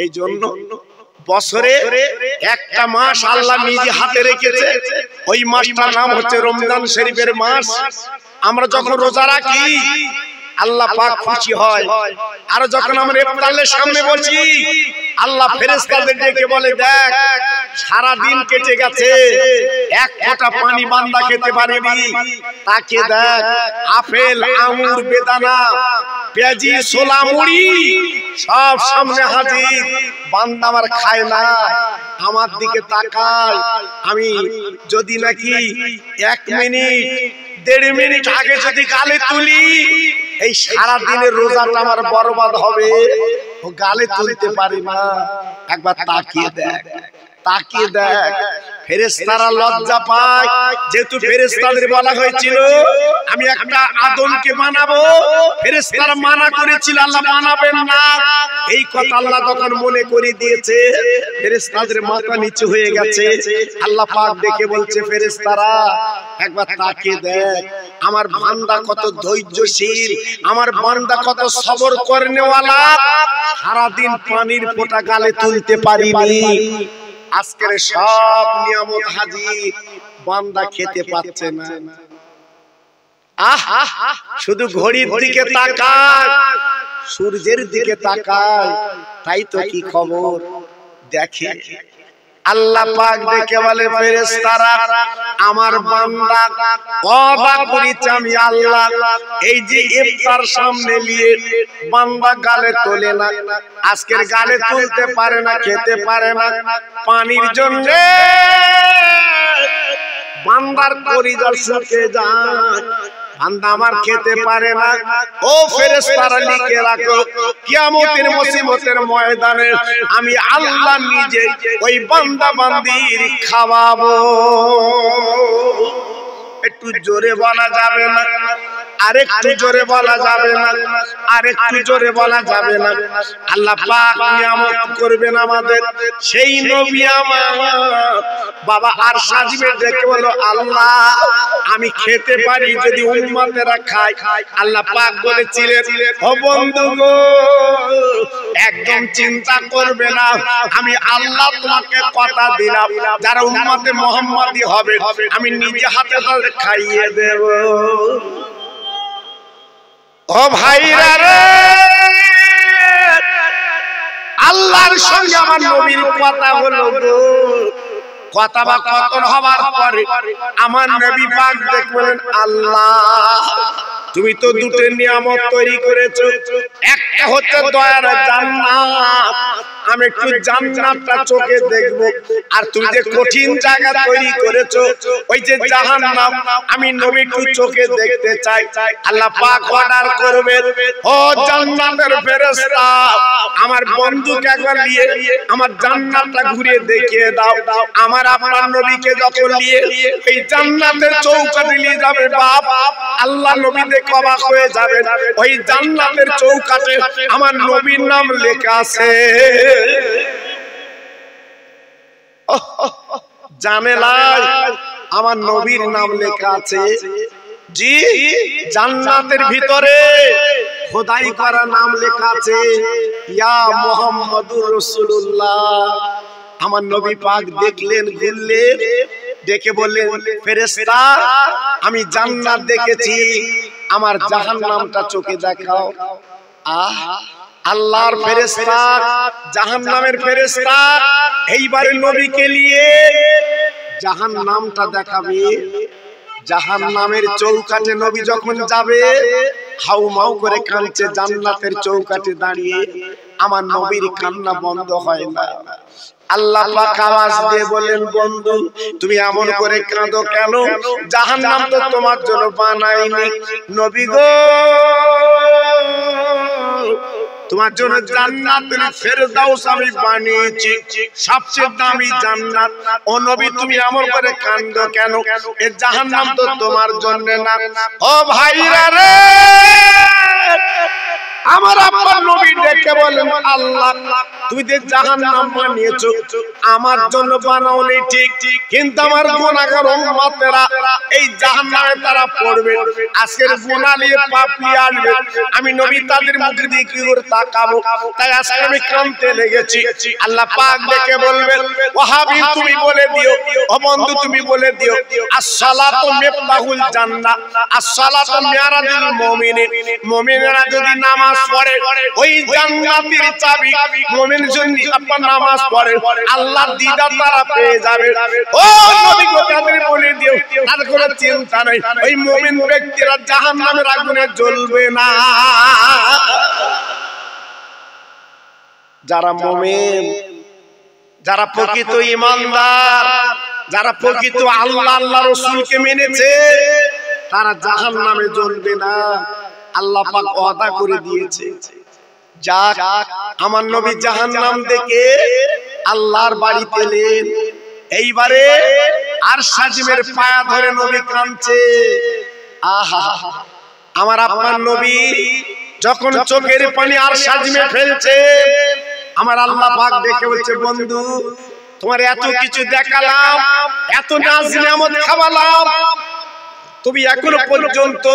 এই জন্য বছরে একটা মাস আল্লাহ নিজে হাতে রেখেছে, ওই মাসটার নাম হচ্ছে রমজান শরীফের মাস। আমরা যখন রোজা রাখি আল্লাহ পাক খুশি হয়, আর যখন আমরা ইফতারের সামনে বসি আল্লাহ ফেরেশতাদের ডেকে বলে, দেখ সারা দিন কেটে গেছে, এক ফোঁটা পানি বান্দা খেতে পারেনি, তাকে দেখ আপেল আঙ্গুর বেদানা পেঁয়াজি ছোলা মুড়ি সব সামনে হাজির, বান্দা আমার খায় না, আমার দিকে তাকায়। আমি যদি নাকি 1 মিনিট 1.5 মিনিট আগে যদি গালে তুলি, এই সারা দিনের রোজাটা আমার বরবাদ হবে, ও গালে তুলতে পারি না। একবার তাকিয়ে দেখ, তাকিয়ে দেখ। ফেরেশতারা লজ্জা পায়, যেহেতু ফেরেশতাদের বলা হয়েছিল আমি একটা আদমকে বানাবো, ফেরেশতারা মানা করেছিল আল্লাহ বানাবেন না, এই কথা আল্লাহ তখন মনে করে দিয়েছে, ফেরেশতাদের মাথা নিচু হয়ে গেছে। আল্লাহ পাক ডেকে বলছে, ফেরেশতারা একবার তাকিয়ে দেখ, আমার বান্দা কত ধৈর্যশীল, আমার বান্দা কত সবর করেনেওয়ালা, সারা দিন পানির ফোঁটা গালে তুলতে পারিনি, আজকের সব নিয়ামত হাজির, বান্দা খেতে পাচ্ছে না। শুধু ঘড়ির দিকে তাকায়, সূর্যের দিকে তাকায়, তাই তো কি খবর দেখে। আল্লাহ পাক ডেকে বলে, ফেরেশতারা আমার বান্দা ওয়াদা করেছে আমি আল্লাহ, এই যে ইফতার সামনে নিয়ে বান্দা গালে তোলে না, আজকের গালে তুলতে পারে না, খেতে পারে না, পানির জন্য বান্দার কলিজা শুকিয়ে যায়, বান্দা আমার খেতে পারে না। ও ফেরেশতারা লিখে রাখো, কিয়ামতের মুসিবতের ময়দানে আমি আল্লাহ নিজে ওই বান্দা বান্দির খাওয়াবো। একটু জোরে বলা যাবে না? আরেকটু জোরে বলা যাবে না? আরেকটু জোরে বলা যাবে না? আল্লাহ পাক নিয়ামত করবেন আমাদের, সেই নবী আমার বাবা আর সাজিবে ডেকে বলো, আল্লাহ আমি খেতে পারি যদি উম্মতেরা খায়। আল্লাহ পাক বলেছিলেন, ও বন্ধু গো একদম চিন্তা করবে না, আমি আল্লাহ তোমাকে কথা দিলাম, যারা উম্মতে মুহাম্মাদি হবে আমি নিজে হাতে তাদের খাইয়ে দেব। ও ভাইরা রে, আল্লাহর সঙ্গে আমার নবীর কথা হলো গো, কথা বা কথন হবার পরে আমার নবী পাক দেখলেন, আল্লাহ তুমি তো দুটো নিয়ামত তৈরি করেছো, একটা হচ্ছে দয়ার জান্নাত, আমি একটু জান্নাতটা চোখে দেখবো, আর তুমি যে কঠিন জায়গা তৈরি করেছো ওই যে জাহান্নাম, আমি নবী একটু চোখে দেখতে চাই। আল্লাহ পাক অর্ডার করবেন, ও জান্নাতের ফেরেশতা আমার বন্ধুকে একবার নিয়ে আমার জান্নাতটা ঘুরে দেখিয়ে দাও। আমার আপনার নবীকে যখন নিয়ে এই জান্নাতের চৌকাঠে নিয়ে যাবে বাপ, আল্লাহ নবী দেখে অবাক হয়ে যাবেন, ওই জান্নাতের চৌকাঠে আমার নবীর নাম লেখা আছে। জানেলাই আমার নবীর নাম লেখা আছে, জি জান্নাতের ভিতরে খোদাই করা নাম লেখা আছে, ইয়া মুহাম্মাদুর রাসূলুল্লাহ। আমার নবী পাক দেখলেন, ঘুরলেন, ডেকে বললেন, ফেরেশতা আমি জান্নাত দেখেছি, আমার জাহান্নামটা চোখে দেখাও। আল্লাহর ফেরেশতা জাহান্নামের ফেরেশতা এইবারে নবীকে নিয়ে জাহান্নামটা দেখাবে। জাহান্নামের চৌকাঠে নবী যখন যাবে হাউমাউ করে কাঁদছে, জান্নাতের চৌকাঠে দাঁড়িয়ে আমার নবীর কান্না বন্ধ হয় না। আল্লাহ পাক আওয়াজ দিয়ে বলেন, বন্ধু তুমি এমন করে কাঁদো কেন? জাহান্নাম তো তোমার জন্য বানাইনি নবী গো, তোমার জন্য জান্নাতুল ফেরদাউস আমি বানিয়েছি, সবচেয়ে দামি জান্নাত। ও নবী তুমি এমন করে কাঁদো কেন? এই জাহান্নাম তো তোমার জন্য না। ও ভাইরা রে, আমার আব্বা নবী ডেকে বলেন, আল্লাহ তুমি যে জাহান্নাম বানিয়েছো আমার জন্য বানাওনি ঠিক, কিন্তু আমার গুনাহগার উম্মতেরা এই জাহান্নামে তারা পড়বে, আজকের গুনাহ নিয়ে পাপ নিয়ে আসবে, আমি নবী তাদের মুখের দিকে কি করে তাকাবো? তাই আজকে আমি কাঁদতে লেগেছি। আল্লাহ পাক ডেকে বলবেন, ও হাবিব তুমি বলে দিও, ও বন্ধু তুমি বলে দিও, as-সালাতু মিফতাহুল জান্নাহ, as-সালাতু মিরাজুল মুমিনিন। মুমিনেরা যদি নামাজ পড়ে ওই জান্নাতের চাবি, মুমিন যদি আপনার নামাজ পড়ে আল্লাহর দিদার তারা পেয়ে যাবে। ও নবী গো তাদের বলে দিও, তার কোনো চিন্তা নাই, ওই মুমিন ব্যক্তিরা জাহান্নামের আগুনে জ্বলবে না। যারা মুমিন, যারা প্রকৃত ঈমানদার, যারা প্রকৃত আল্লাহ আল্লাহ রাসূলকে মেনেছে, তারা জাহান্নামে জ্বলবে না। আল্লাহ পাক ওয়াদা করে দিয়েছে। যাক, আমার নবী জাহান্নাম দেখে আল্লাহর বাড়িতে এলেন। এইবারে আর সাজিমের পায়া ধরে নবী কাঁদছে। আহা, আমার আপনার নবী যখন চোখের পানি আর সাজিমে ফেলছে, আমার আল্লাহ পাক দেখে বলছে, বন্ধু তোমার এত কিছু দেখালাম, এত নাজ নিয়ামত খাওয়ালাম, তুমি এখনো পর্যন্ত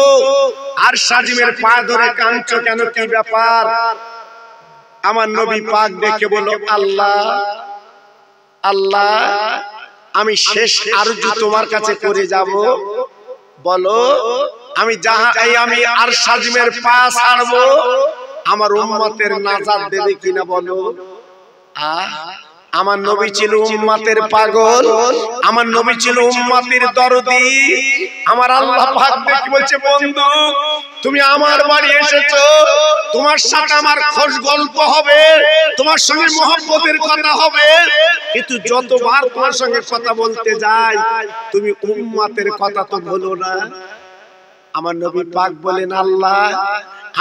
আর সাজিমের পা ধরে কাঁদছো কেন? কি ব্যাপার? আমার নবী পাক দেখে বলল, আল্লাহ আল্লাহ আমি শেষ আরজু তোমার কাছে করে যাব, বলো আমি আমি আর সাজিমের পা ছাড়বো, আমার উম্মতের নাজাত দেবে কিনা বলো। আমার নবী ছিল উম্মতের পাগল, আমার নবী ছিল উম্মতের দরদি। আমার আল্লাহ পাক দেখে বলছে, বন্ধু তুমি আমার বাড়ি এসেছো, তোমার সাথে আমার খোশ গল্প হবে, তোমার সঙ্গে মহব্বতের কথা হবে, কিন্তু যতবার তোমার সঙ্গে কথা বলতে যাই তুমি উম্মতের কথা তো বলো না। আমার নবী পাক বলেন, আল্লাহ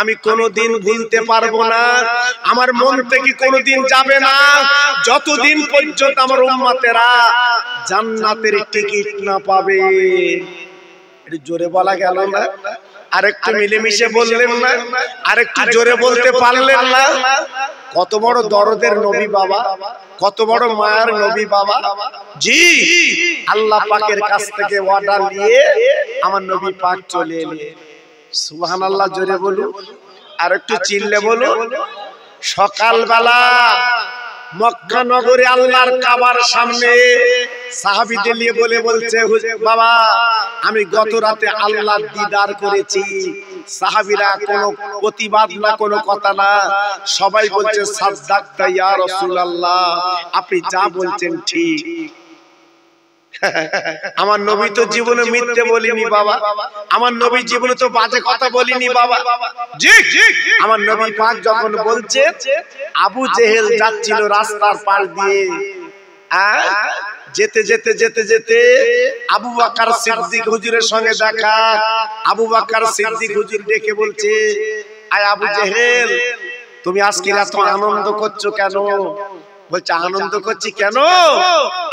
আমি কোনোদিন ভুলতে পারবো না, আমার মন থেকে কোনোদিন যাবে না যতদিন পর্যন্ত আমার উম্মতেরা জান্নাতের টিকিট না পাবে। একটু জোরে বলা গেল না? আরেকটু মিলেমিশে বললেন না? আরেকটু জোরে বলতে পারলেন না? কত বড় দরদের নবী বাবা, কত বড় মায়ের নবী বাবা। জি, আল্লাহ পাকের কাছ থেকে অর্ডার নিয়ে আমার নবী পাক চলে এলেন। সুবহানাল্লাহ জোরে বলুন, আর একটু চিল্লে বলুন। সকালবেলা মক্কা নগরে আল্লাহর কাবার সামনে সাহাবীদের নিয়ে বলছে, বাবা আমি গত রাতে আল্লাহর দিদার করেছি। সাহাবীরা কোনো প্রতিবাদ না, কোনো কথা না, সবাই বলছে সাদ্দাকতা ইয়া রাসূলুল্লাহ, আপনি যা বলছেন ঠিক। আমার নবী তো জীবনে মিথ্যে বলিনি বাবা, আমার নবী জীবনে তো বাজে কথা বলিনি বাবা। জি, আমার নবী পাক যখন বলছে, আবু জেহেল যাচ্ছিল রাস্তার পাশ দিয়ে, যেতে যেতে যেতে যেতে আবু বকর সিদ্দিক হুজুরের সঙ্গে দেখা। আবু বকর সিদ্দিক হুজুর ডেকে বলছে, আয় আবু জেহেল তুমি আজকে এত আনন্দ করছো কেন? বলছে, আনন্দ করছি কেন?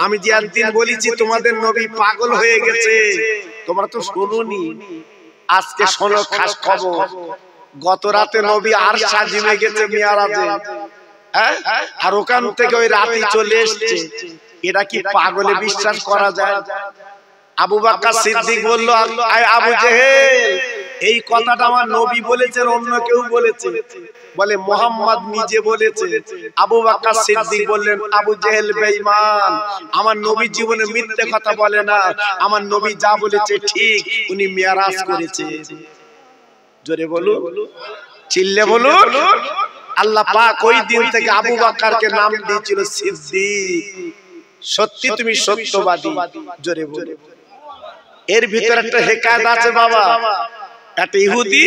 আমি যে একদিন বলেছি তোমাদের নবী পাগল হয়ে গেছে, তোমরা তো শোনোনি, আজকে শোনো খাস খবর। গত রাতে নবী আর সাজিমে গেছে মিয়ারাজে, আর ওখান থেকে ওই রাতে চলে এসেছে। এটা কি পাগলে বিশ্বাস করা যায়? আবু বকর সিদ্দিক বলল, আয় আবু জেহেল এই কথাটা আমার নবী বলেছেন, অন্য কেউ বলেছে? বলে মুহাম্মদ নিজে বলেছে। আবু বকর সিদ্দিক বললেন, আবু জেহেল বেঈমান, আমার নবী জীবনে মিথ্যে কথা বলে না, আমার নবী যা বলেছে ঠিক, উনি মিরাজ করেছে। জোরে বলুন, চিল্লে বলুন। আল্লাহ পাক ওই দিন থেকে আবু বকরকে নাম দিয়েছিল সিদ্দিক, সত্যি তুমি সত্যবাদী। জোরে বলুন। এর ভিতরে একটা হেকায়েত আছে বাবা। একটা ইহুদি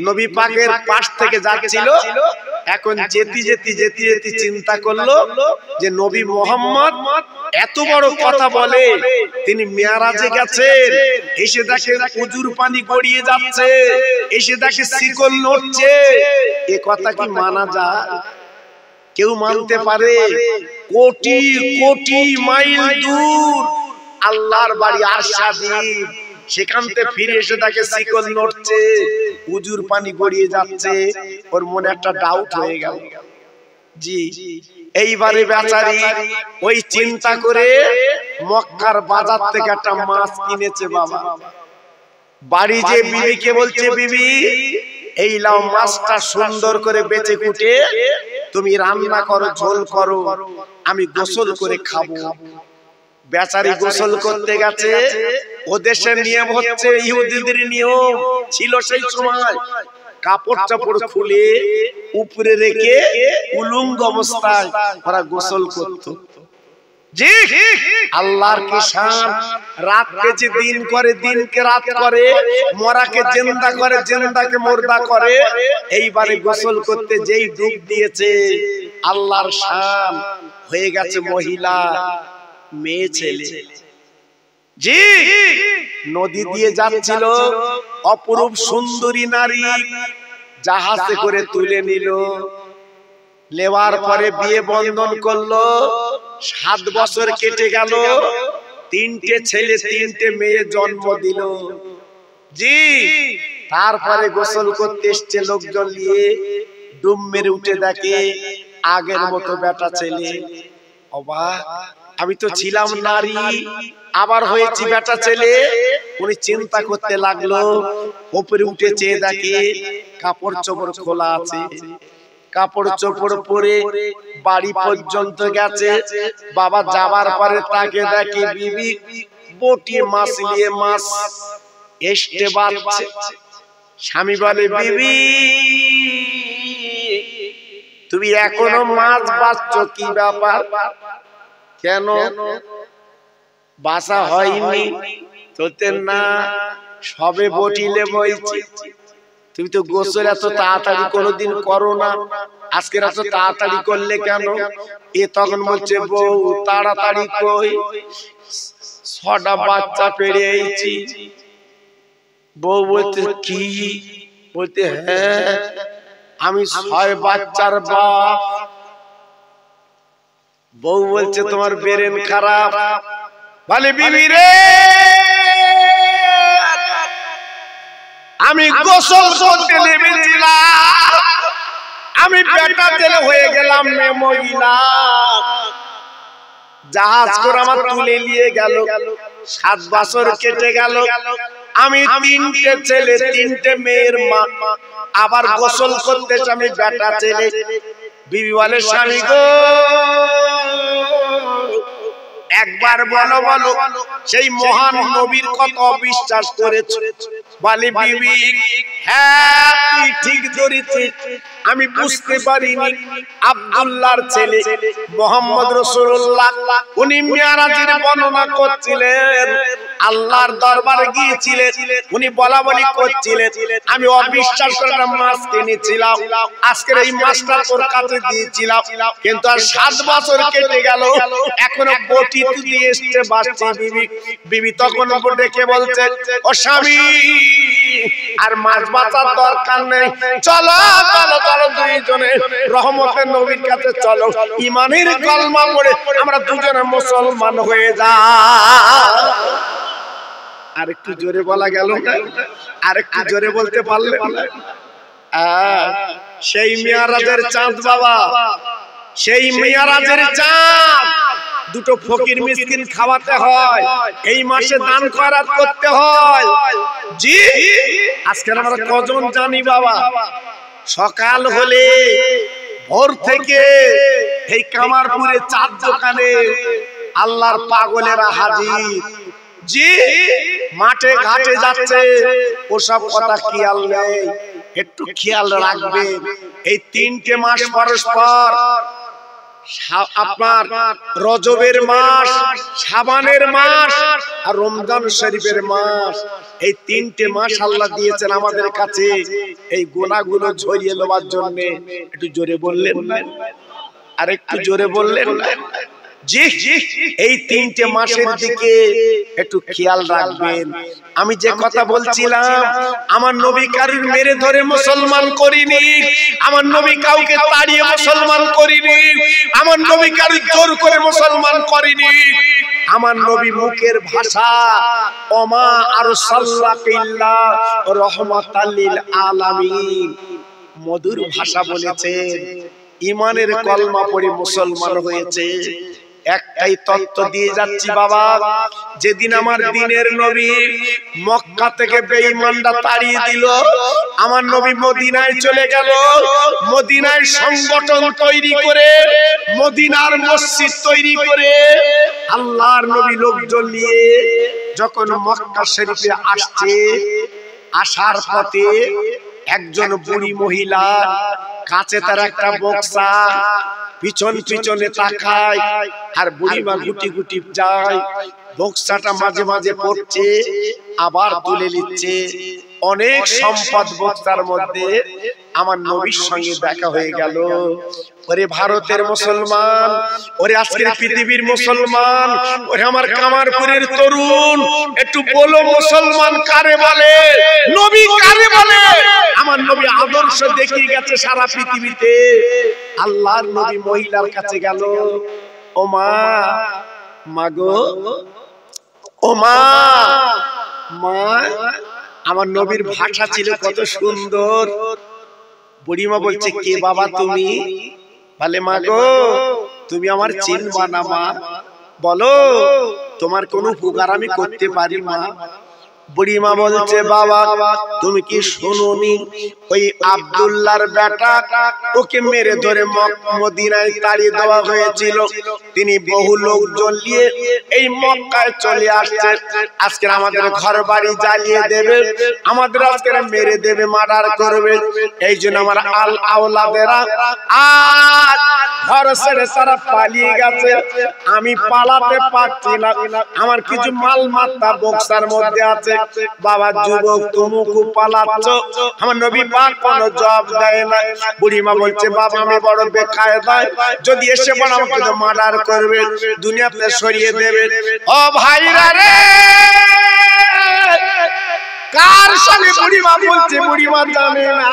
নবী পাকের পাশ থেকে যাচ্ছিল, এখন যেতে যেতে যেতে যেতে চিন্তা করলো যে নবী মুহাম্মদ এত বড় কথা বলে, তিনি মিরাজে গেছেন, এসে দেখে উজুর পানি গড়িয়ে যাচ্ছে, এসে দেখে শিকল নড়ছে, এ কথা কি মানা যায়? কেউ মানতে পারে? কোটি কোটি মাইল দূর আল্লাহর বাড়ি আরশাদী, সেখান থেকে ফিরে এসে তাকে শিকল নড়ছে, উজুর পানি গড়িয়ে যাচ্ছে, ওর মনে একটা ডাউট হয়ে গেল। জি, এইবারে বেচারি ওই চিন্তা করে মক্কার বাজার থেকে একটা মাছ কিনেছে। বাবা বাড়ি যে বিবিকে বলছে, বিবি এই লাও মাছটা সুন্দর করে বেচে কুটে তুমি রান্না করো, ঝোল করো, আমি গোসল করে খাবো। বেচারি গোসল করতে গেছে। ও দেশের নিয়ম হচ্ছে, ইহুদিদের নিয়ম ছিল সেই সময়, কাপড় চাপড় খুলে উপরে রেখে উলঙ্গ অবস্থায় ওরা গোসল করত। জি, আল্লাহর কি শান! রাতকে যে দিন করে, দিনকে রাত করে, মরাকে জিন্দা করে, জিন্দাকে মুর্দা করে। এইবারে গোসল করতে যেই ডুব দিয়েছে, আল্লাহর শান হয়ে গেছে মহিলা, মেয়ে ছেলে। জি, নদী দিয়ে যাচ্ছিল, অপরূপ সুন্দরী নারী জাহাজে করে তুলে নিল। নেওয়ার পরে বিয়ে বন্ধন করলো। 7 বছর কেটে গেল, 3টে ছেলে 3টে মেয়ে জন্ম দিল। জি, তারপরে গোসল করতে এসছে লোকজন নিয়ে, ডুব মেরে উঠে দেখে আগের মতো বেটা ছেলে। অবাক, আমি তো ছিলাম নারী, আবার হয়েছি বেটা ছেলে। উনি চিন্তা করতে লাগলো, উপরে উঠে চেয়ে দেখে কাপড় চোপড় খোলা আছে। কাপড় চোপড় পরে বাড়ি পর্যন্ত গেছে। বাবা যাবার পরে তাকে দেখে বিবি বটি মাছ নিয়ে মাছ এসে বাঁচছে। স্বামী বলে, বিবি তুমি এখনো মাছ বাঁচছো, কি ব্যাপার? কেন বাসা হয়নি? তোতে না, সবে বটিলে বইছি। তুমি তো গোসল এত তাড়াতাড়ি কোনোদিন করো না, আজকে এত তাড়াতাড়ি করলে কেন? এ তখন বলছে, বউ তাড়াতাড়ি কই, 6টা বাচ্চা পেড়েছি। বউ বলতে, কি? বলতে, হ্যাঁ আমি 6 বাচ্চার বাপ। বউ বলছে, তোমার ব্রেন খারাপ। বলে, বিবি রে, আমি গোসল করতে নেমেছিলাম, আমি বেটা ছেলে হয়ে গেলাম মহিলা। জাহাজ করে আমার তুলে নিয়ে গেল। 7 বছর কেটে গেল, আমি 3টে ছেলে 3টে মেয়ের মা। আবার গোসল করতে আমি বেটা ছেলে। বিবি বলে, স্বামী গো একবার বলো, বলো সেই মহান নবীর কথা অবিশ্বাস করেছো? বলে, বিবি হ্যাঁ তুই ঠিক ধরেছিস, আমি বুঝতে পারিনি আব্দুল্লাহর ছেলে মুহাম্মদ রাসূলুল্লাহ উনি মিরাজের বর্ণনা করছিলেন, আল্লাহর দরবারে গিয়েছিলেন, উনি বলাবলি করছিলেন, আমি অবিশ্বাস করে মাছ কিনেছিলাম, আজকের এই মাছটা তোর কাছে দিয়েছিলাম, কিন্তু আর 7 বছর কেটে গেল, এখনো বটি তুলে এসে বাঁচছে। বিবি বিবি তখন ডেকে বলছে, ও স্বামী আর মাছ বাঁচার দরকার নেই, চলো চলো চলো দুইজনে রহমতের নবীর কাছে চলো, ঈমানের কলমা পড়ে আমরা দুজনে মুসলমান হয়ে যাই। আরেকটু জোরে বলা গেল না? আরেকটু জোরে বলতে পারলে? সেই মিরাজের চাঁদ বাবা, সেই মিরাজের চাঁদ। 2টো ফকির মিসকিন খাওয়াতে হয়, এই মাসে দান খয়রাত করতে হয়। জি, আজকে আমরা কজন জানি বাবা? সকাল হলে ভোর থেকে এই কামারপুরে চাঁদ দোকানে আল্লাহর পাগলেরা হাজির। জি, মাঠে ঘাটে যাচ্ছে, ওসব কথা খেয়াল নেই, একটু খেয়াল রাখবে। এই 3টে মাস পরস্পর, আপনার রজবের মাস, শাবানের মাস আর রমজান শরীফের মাস, এই 3টে মাস আল্লাহ দিয়েছেন আমাদের কাছে এই গুনাহগুলো ঝরিয়ে নেওয়ার জন্য। একটু জোরে বললেন না? আর একটু জোরে বললেন না? জি, এই 3টে মাসের দিকে একটু খেয়াল রাখবেন। আমি যে কথা বলছিলাম, আমার নবী কারুর মেরে ধরে মুসলমান করিনি, আমার নবী কাউকে তাড়িয়ে মুসলমান করিনি, আমার নবী কারুর জোর করে মুসলমান করিনি। আমার নবী মুখের ভাষা ওমা আরসালনাকা ইল্লা রাহমাতাল লিল আলামিন, মধুর ভাষা বলেছেন। ঈমানের কলমা পড়ে মুসলমান হয়েছে। একটাই তত্ত্ব দিয়ে যাচ্ছি বাবা, যেদিন আমার দিনের নবী মক্কা থেকে বেঈমানরা তাড়িয়ে দিল, আমার নবী মদিনায় চলে গেল। মদিনায় সংগঠন তৈরি করে, মদিনার মসজিদ তৈরি করে, আল্লাহর নবী লোকজন নিয়ে যখন মক্কা শরীফে আসছে, আসার পথে একজন বুড়ি মহিলা, কাছে তার একটা বক্সা, পিছন পিছনে তাকায়, আর বুড়িমা গুটি গুটি যায়। বক্সাটা মাঝে মাঝে পড়ছে, আবার তুলে নিচ্ছে। অনেক সম্পদ বক্সার মধ্যে। আমার নবীর সঙ্গে দেখা হয়ে গেল। ওরে ভারতের মুসলমান, ওরে আজকের পৃথিবীর মুসলমান, ওরে আমার কামারপুরের তরুণ, একটু বলো মুসলমান কারে বলে, নবী কারে বলে? আমার নবী আদর্শ দেখিয়ে গেছে সারা পৃথিবীতে। আল্লাহর নবী মহিলার কাছে গেল, ও মা, মাগো, ও মা, মা। আমার নবীর ভাষা ছিল কত সুন্দর। বুড়িমা বলছে, কে বাবা তুমি? বলে, মাগো, তুমি আমার চিনবা না মা, বলো তোমার কোন উপকার আমি করতে পারি মা? বুড়িমা বলছে, বাবা তুমি কি শুনোনি, ওই আব্দুল্লাহর বেটা, ওকে মেরে ধরে মদিনায় তাড়িয়ে দেওয়া হয়েছিল। তিনি বহু লোকজন নিয়ে এই মক্কায় চলে আসছে। আজকে আমাদের ঘর বাড়ি জ্বালিয়ে দেবে, আমাদের আজকে মেরে দেবে, মার্ডার করবে। এই জন্য আমার আল আওলাদেরা আজ ঘর ছেড়ে তারা পালিয়ে গেছে। আমি পালাতে পারছি না, আমার কিছু মাল মাত্রা বক্সার মধ্যে আছে। বাবা, যুবক তুমুকু পালাচ্ছ। আমার নবী পাক কোনো জবাব দেয় না। বুড়িমা বলছে, বাবা আমি বড় বেকায়দায়, যদি এসে বড় আমাকে তো মার্ডার করবে, দুনিয়াতে সরিয়ে দেবে। ও ভাইরা রে, কার সঙ্গে বুড়িমা বলছে? বুড়িমা জানে না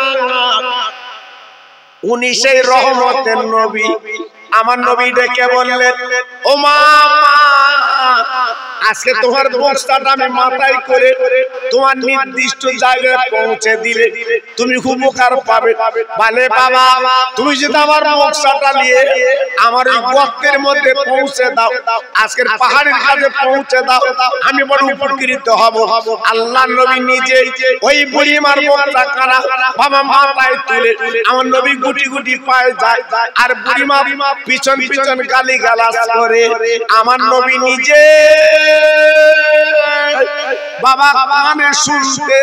উনি সেই রহমতের নবী। আমার নবী ডেকে বললেন, ও মা, আজকে তোমার বক্সটা আমি মাথায় করে তোমার নির্দিষ্ট জায়গায় পৌঁছে দিলে তুমি খুব উপকার পাবে। বলে, বাবা তুমি যদি আমার বক্সটা নিয়ে আমার ওই গর্তের মধ্যে পৌঁছে দাও, আজকের পাহাড়ের কাছে পৌঁছে দাও, আমি বড় উপকৃত হব। আল্লাহ নবী নিজে ওই বুড়িমার বক্সটা কানা বাবা মাথায় তুলে আমার নবী গুটি গুটি পায়ে যায়, আর বুড়িমা পিছন পিছন গালি গালাজ করে। আমার নবী নিজে বাবা কানে শুনতে,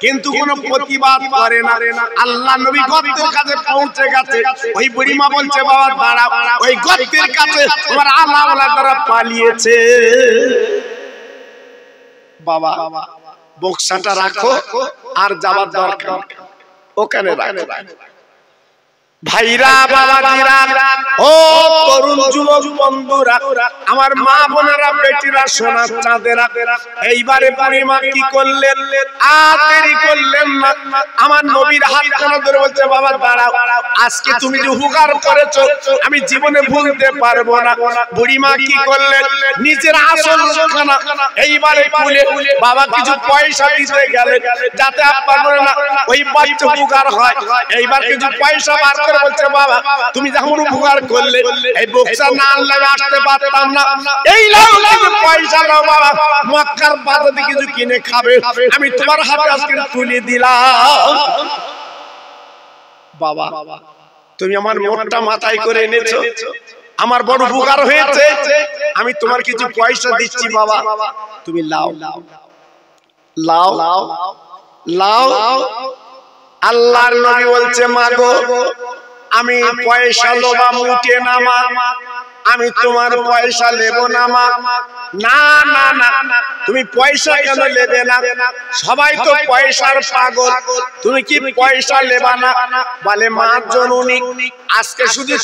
কিন্তু কোনো প্রতিবাদ করে না। আল্লাহ নবী গর্তের কাছে পৌঁছে গেছে। ওই বুড়িমা বলছে, বাবা দাঁড়াও, ওই গর্তের কাছে তোমার আল্লাহওয়ালা দ্বারা পালিয়েছে। বাবা বক্সাটা রাখো, আর যাবার দরকার ওখানে রাখো। ভাইরা, বাবাজিরা, ও তরুণ যুবক বন্ধুরা, আমার মা বোনেরা, বেটিরা, সোনার চাঁদেরা, এইবারে বুড়িমা কি করলেন? দেরি করলেন না। আমার নবীর হাত কানা ধরে বলছে, বাবা দাঁড়াও, আজকে তুমি যে উপকার করেছো আমি জীবনে ভুলতে পারবো না। বুড়িমা কি করলেন? নিজের আসল খানা এইবারে খুলে বাবা কিছু পয়সা দিতে গেলেন, যাতে আপনার না ওই বাচ্চা উপকার হয়। এইবার কিছু পয়সা বার করে বলছে, বাবা তুমি যখন উপকার করলে, এই বক্সা না আনলে আসতে পারতাম না। এই লাও কিছু পয়সা নাও বাবা, মক্কার বাজারে কিছু কিনে খাবে, আমি তোমার হাতে আজকে তুলে দিলাম। বাবা তুমি আমার মোটটা মাথায় করে এনেছো, আমার বড় উপকার হয়েছে, আমি তোমার কিছু পয়সা দিচ্ছি বাবা, তুমি লাও লাও লাও। আল্লাহর নবী বলছে, মা গো আমি পয়সা লোভা মুটে না মা, আমি তোমার পয়সা নেব না মা। না না না, তুমি পয়সা কেন নেবে না? সবাই তো পয়সার পাগল, তুমি কি পয়সা নেবা না? বলে মা জননী, আজকে শুধু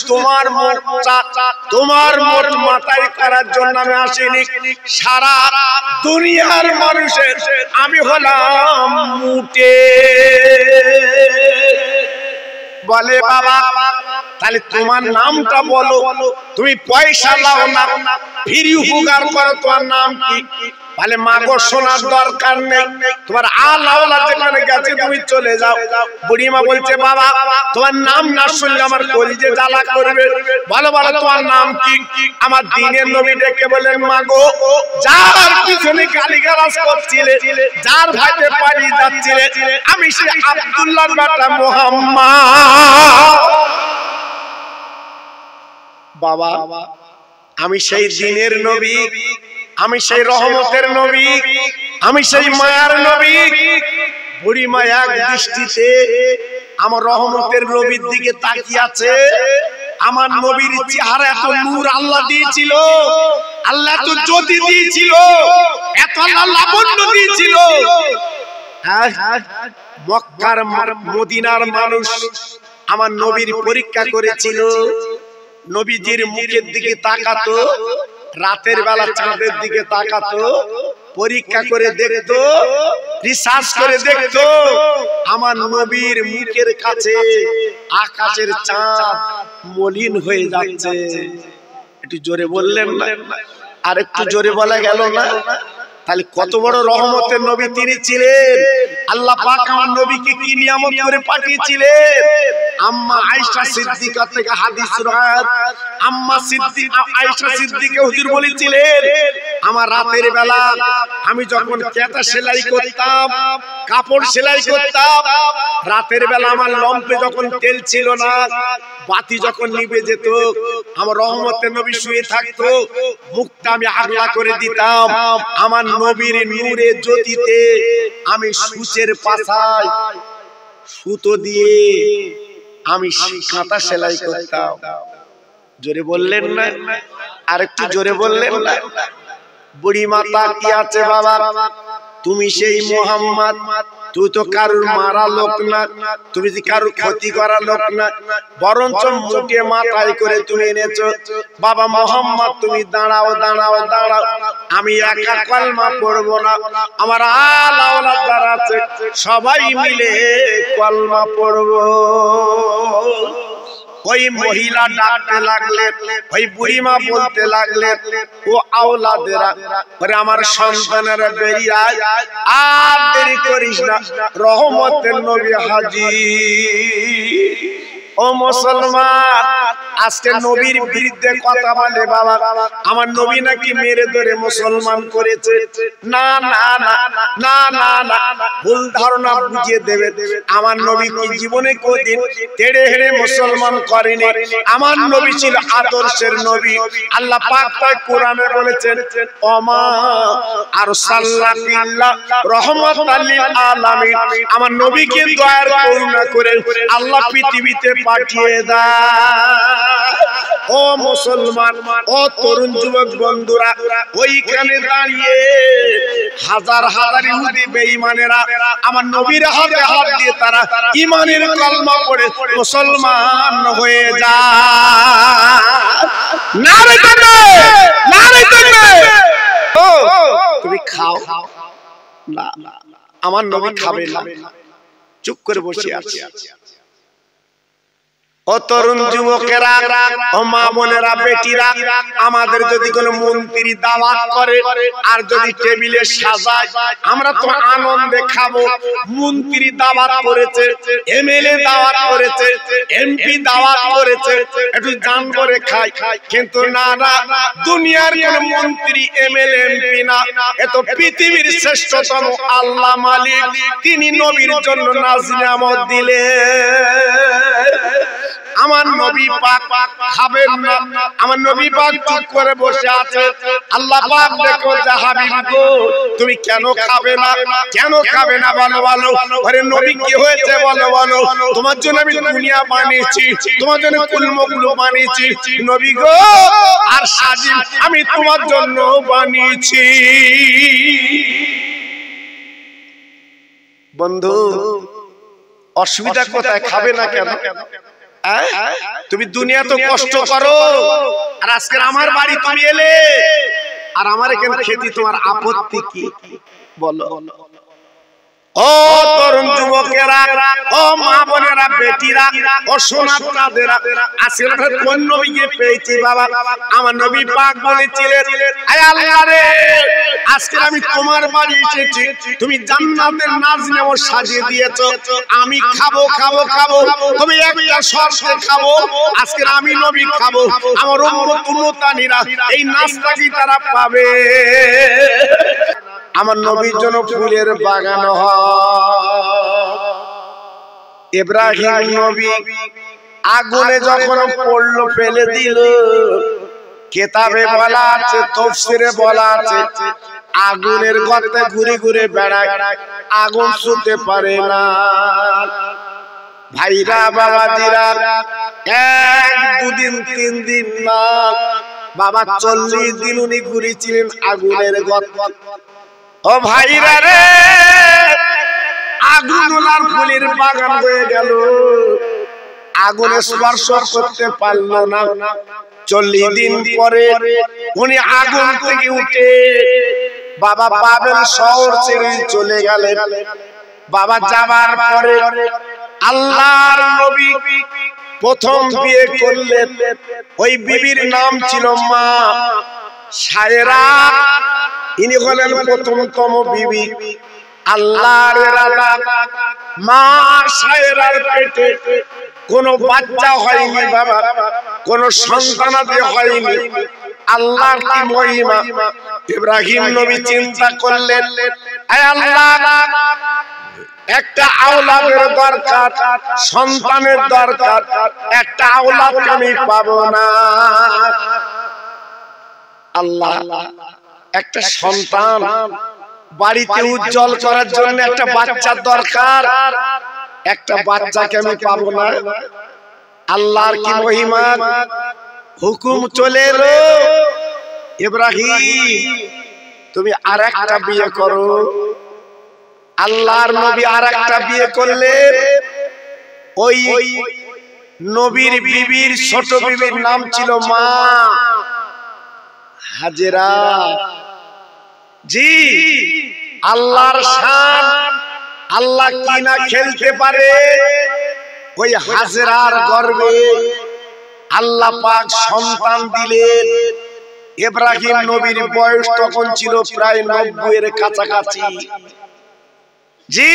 তোমার মোট মাথায় করার জন্য আমি আসিনি, সারা দুনিয়ার মানুষের আমি হলাম মুটে। বলে বাবা তাহলে তোমার নামটা বলো, তুমি পয়সা লাও না, ফ্রি উপকার করো, তোমার নাম কি? বলে মা গো শোনার দরকার নেই, তোমার আলাওলা যেখানে গেছে তুমি চলে যাও। বুড়িমা বলছে বাবা তোমার নাম না শুনলে আমার কলিজে জ্বালা করবে, বলো বলো তোমার নাম কি? আমার দ্বীনের নবী ডেকে বলেন মা গো, যার পিছনে গালিগালাজ করছিলে, যার ভাইতে পালিয়ে যাচ্ছিলে, আমি সে আব্দুল্লাহর বেটা মুহাম্মদ। বাবা আমি সেই দ্বীনের নবী, আমি সেই রহমতের নবী, আমি সেই মায়ার নবী। বুড়ি মা এক দৃষ্টিতে আমার রহমতের নবীর দিকে তাকিয়ে আছে। আমার নবীর চেহারা এত নূর আল্লাহ দিয়েছিল, আল্লাহ তো জ্যোতি দিয়েছিল, এত আল্লাহ লাবণ্য দিয়েছিল। মক্কার মদিনার মানুষ আমার নবীর পরীক্ষা করেছিল। নবীজির মুখের দিকে তাকাতো, রাতের বেলা চাঁদের দিকে তাকাতো, পরীক্ষা করে দেখতো, রিসার্চ করে দেখতো আমার নবীর মুখের কাছে আকাশের চাঁদ মলিন হয়ে যাচ্ছে। একটু জোরে বললেন না? আর একটু জোরে বলা গেল না? তাহলে কত বড় রহমতের নবী তিনি ছিলেন। আল্লাহ পাক আমার নবীকে কি নিয়ামত করে পাঠিয়েছিলেন। আম্মা আয়েশা সিদ্দিকা থেকে হাদিস রাত, আম্মা সিদ্দিকা আয়েশা সিদ্দিকা হুজুর বলেছিলেন আমার রাতের বেলা আমি যখন কেতা সেলাই করতাম, কাপড় সেলাই করতাম, রাতের বেলা আমার লম্পে যখন তেল ছিল না, বাতি যখন নিভে যেত, আমার রহমতের নবী শুয়ে থাকতো, মুখটা আমি আগলা করে দিতাম, আমার নবীর নূরে জ্যোতিতে আমি সূচের পাছায় সুতো দিয়ে আমি কাঁথা সেলাই করতাম। জোরে বললেন না? আর একটু জোরে বললেন না? বুড়ি মাতা কি আছে বাবা, তুমি সেই মুহাম্মদ, তুই তো কারুর মারা লোক না, তুমি যে কারুর ক্ষতি করা লোক না, বরঞ্চ মুখে মাথায় করে তুমি এনেছো। বাবা মুহাম্মদ তুমি দাঁড়াও দাঁড়াও দাঁড়াও, আমি একা কলমা পড়বো না, আমার আলাওলা যারা আছে সবাই মিলে কলমা পড়বো। ওই মহিলা ডাকতে লাগলেন, ওই বুড়িমা বলতে লাগলেন ও আওলাদেরা, ওরে আমার সন্তানেরা বেরিয়ে আয়, আর দেরি করিস না, রহমতের নবী হাজির। ও মুসলমান, আজকে নবীর বিরুদ্ধে কথা বলে বাবা আমার নবী নাকি মেরে ধরে মুসলমান করেছে। না না না না না না, ভুল ধারণা বুঝিয়ে দেবে। আমার নবী কি জীবনে কোনদিন তেড়ে হেড়ে মুসলমান করেনি। আমার নবী ছিল আদর্শের নবী। আল্লাহ পাক তাই কোরআনে বলেছেন ওমা আরসালনা রাহমাতাল লিল আলামিন, আমার নবীকে দয়ার করুণা করে আল্লাহ পৃথিবীতে পাঠিয়ে দেয়। ও মুসলমান, ও তরুণ যুবক বন্ধুরা, ওইখানে দাঁড়িয়ে হাজার হাজার ইহুদি বেঈমানেরা আমার নবীর হাতে হাত দিয়ে তারা ঈমানের কলমা পড়ে মুসলমান হয়ে যায়। নারে তাকবীর, নারে তাকবীর। ও তুমি খাও না, আমার নবী খাবে না, চুপ করে বসে আছে। ও তরুণ যুবকেরা, ও মা বোনেরা, বেটিরা, আমাদের যদি কোনো মন্ত্রী দাওয়াত করে আর যদি টেবিলে সাজায়, আমরা তো আনন্দে খাবো। মন্ত্রী দাওয়াত করেছে, এমএলএ দাওয়াত করেছে, এমপি দাওয়াত করেছে, একটু জান করে খাই। কিন্তু না না, দুনিয়ার কোন মন্ত্রী এমএলএ এমপি না, এত পৃথিবীর শ্রেষ্ঠতম আল্লাহ মালিক, তিনি নবীর জন্য নাজ নিয়ামত দিলেন। আমার নবী পাক খাবেন না, আমার নবী পাক চুপ করে বসে আছে। আল্লাহ পাক দেখো যে হাবিব গো তুমি কেন খাবে না, কেন খাবে না বলো বলো। আরে নবী কি হয়েছে বলো বলো। তোমার জন্য আমি দুনিয়া বানিয়েছি, তোমার জন্য কুল মখলুক বানিয়েছি নবী গো, আর সাজিম আমি তোমার জন্য বানিয়েছি। বন্ধু অসুবিধা কোথায়, খাবে না কেন? তুমি দুনিয়া তো কষ্ট করো, আর আজকে আমার বাড়ি তুমি এলে, আর আমার এখানে খেতে তোমার আপত্তি কি বলো? ও তরুণ যুবকেরা, ও মা বোনেরা, বেটিরা, ও সোনাদাদেরা, আজকে কোন নবীকে পেয়েছি বাবা? আমার নবী পাক বলেছিলেন আয় আল্লাহ রে, আজকে আমি তোমার বাড়ি এসেছি, তুমি জান্নাতের নাজনেমো সাজিয়ে দিয়েছো, আমি খাবো খাবো খাবো, তুমি একটা শর্তে খাবো, আজকে আমি নবী খাবো, আমার উম্মত উম্মতানিরা এই নাস্তা কি তারা পাবে? আমার নবীর জন্য ফুলের বাগান হয়। ইব্রাহিম নবী আগুনে যখন পড়লো, ফেলে দিল, কিতাবে বলা আছে, তাফসীরে বলা আছে, আগুনের গর্তে ঘুরে ঘুরে বেড়ায়, আগুন ছুঁতে পারে না। ভাইরা বাবাজিরা, এক দুদিন তিন দিন না বাবা 40 দিন উনি ঘুরেছিলেন আগুনের গর্তে। ও ভাইরা রে, আগুন ওনার ফুলের বাগান হয়ে গেল, আগুনে স্পর্শ করতে পারলো না। 40 দিন পরে উনি আগুন থেকে উঠে বাবা বাবেল শহর ছেড়ে চলে গেলেন। বাবা যাবার পরে আল্লাহর নবী প্রথম বিয়ে করলেন, ওই বিবির নাম ছিল মা সায়রা। ইনি হলেন প্রথমতম বিবি। আল্লাহর ইরাদা মা সায়রার পেটে কোনো বাচ্চা হয়নি বাবা, কোনো সন্তানাদি হয়নি। আল্লাহর কি মহিমা। ইব্রাহিম নবী চিন্তা করলেন আয় আল্লাহ, একটা আওলাদের দরকার, সন্তানের দরকার, একটা আওলাদ আমি পাবো না। আল্লাহ একটা সন্তান বাড়িতে উজ্জ্বল করার জন্য একটা বাচ্চার দরকার, একটা বাচ্চাকে আমি পাবো না। আল্লাহর কি মহিমা, হুকুম চলে এলো ইব্রাহিম তুমি আরেকটা বিয়ে করো। আল্লাহর নবী আরেকটা বিয়ে করলেন। ওই নবীর বিবির ছোট বিবির নাম ছিল মা হাজেরা। জি, আল্লাহর শান, আল্লাহ কি না খেলতে পারে। ওই হাজেরার গর্ভে আল্লাহ পাক সন্তান দিলেন। ইব্রাহিম নবীর বয়স তখন ছিল প্রায় 90 এর কাছাকাছি। জি,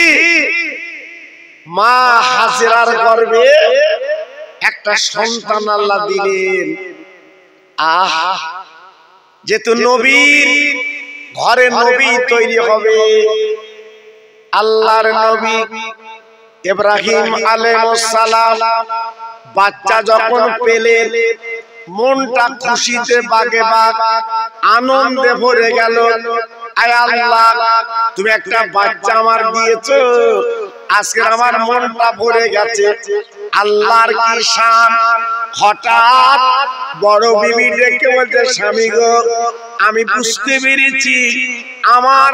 মা হাজেরার গর্ভে একটা সন্তান আল্লাহ দিলেন। আহ, যেহেতু নবীর ঘরে নবী তৈরি হবে, আল্লাহর নবী ইব্রাহিম আলাইহিস সালাম বাচ্চা যখন পেলেন, মনটা খুশিতে বাগে বাগ, আনন্দে ভরে গেল। আয় আল্লাহ, তুমি একটা বাচ্চা আমার দিয়েছো, আজকে আমার মনটা ভরে গেছে। আল্লাহর কি শান। হঠাৎ বড় বিবি ডেকে বলছে, স্বামী গো, আমি বুঝতে পেরেছি আমার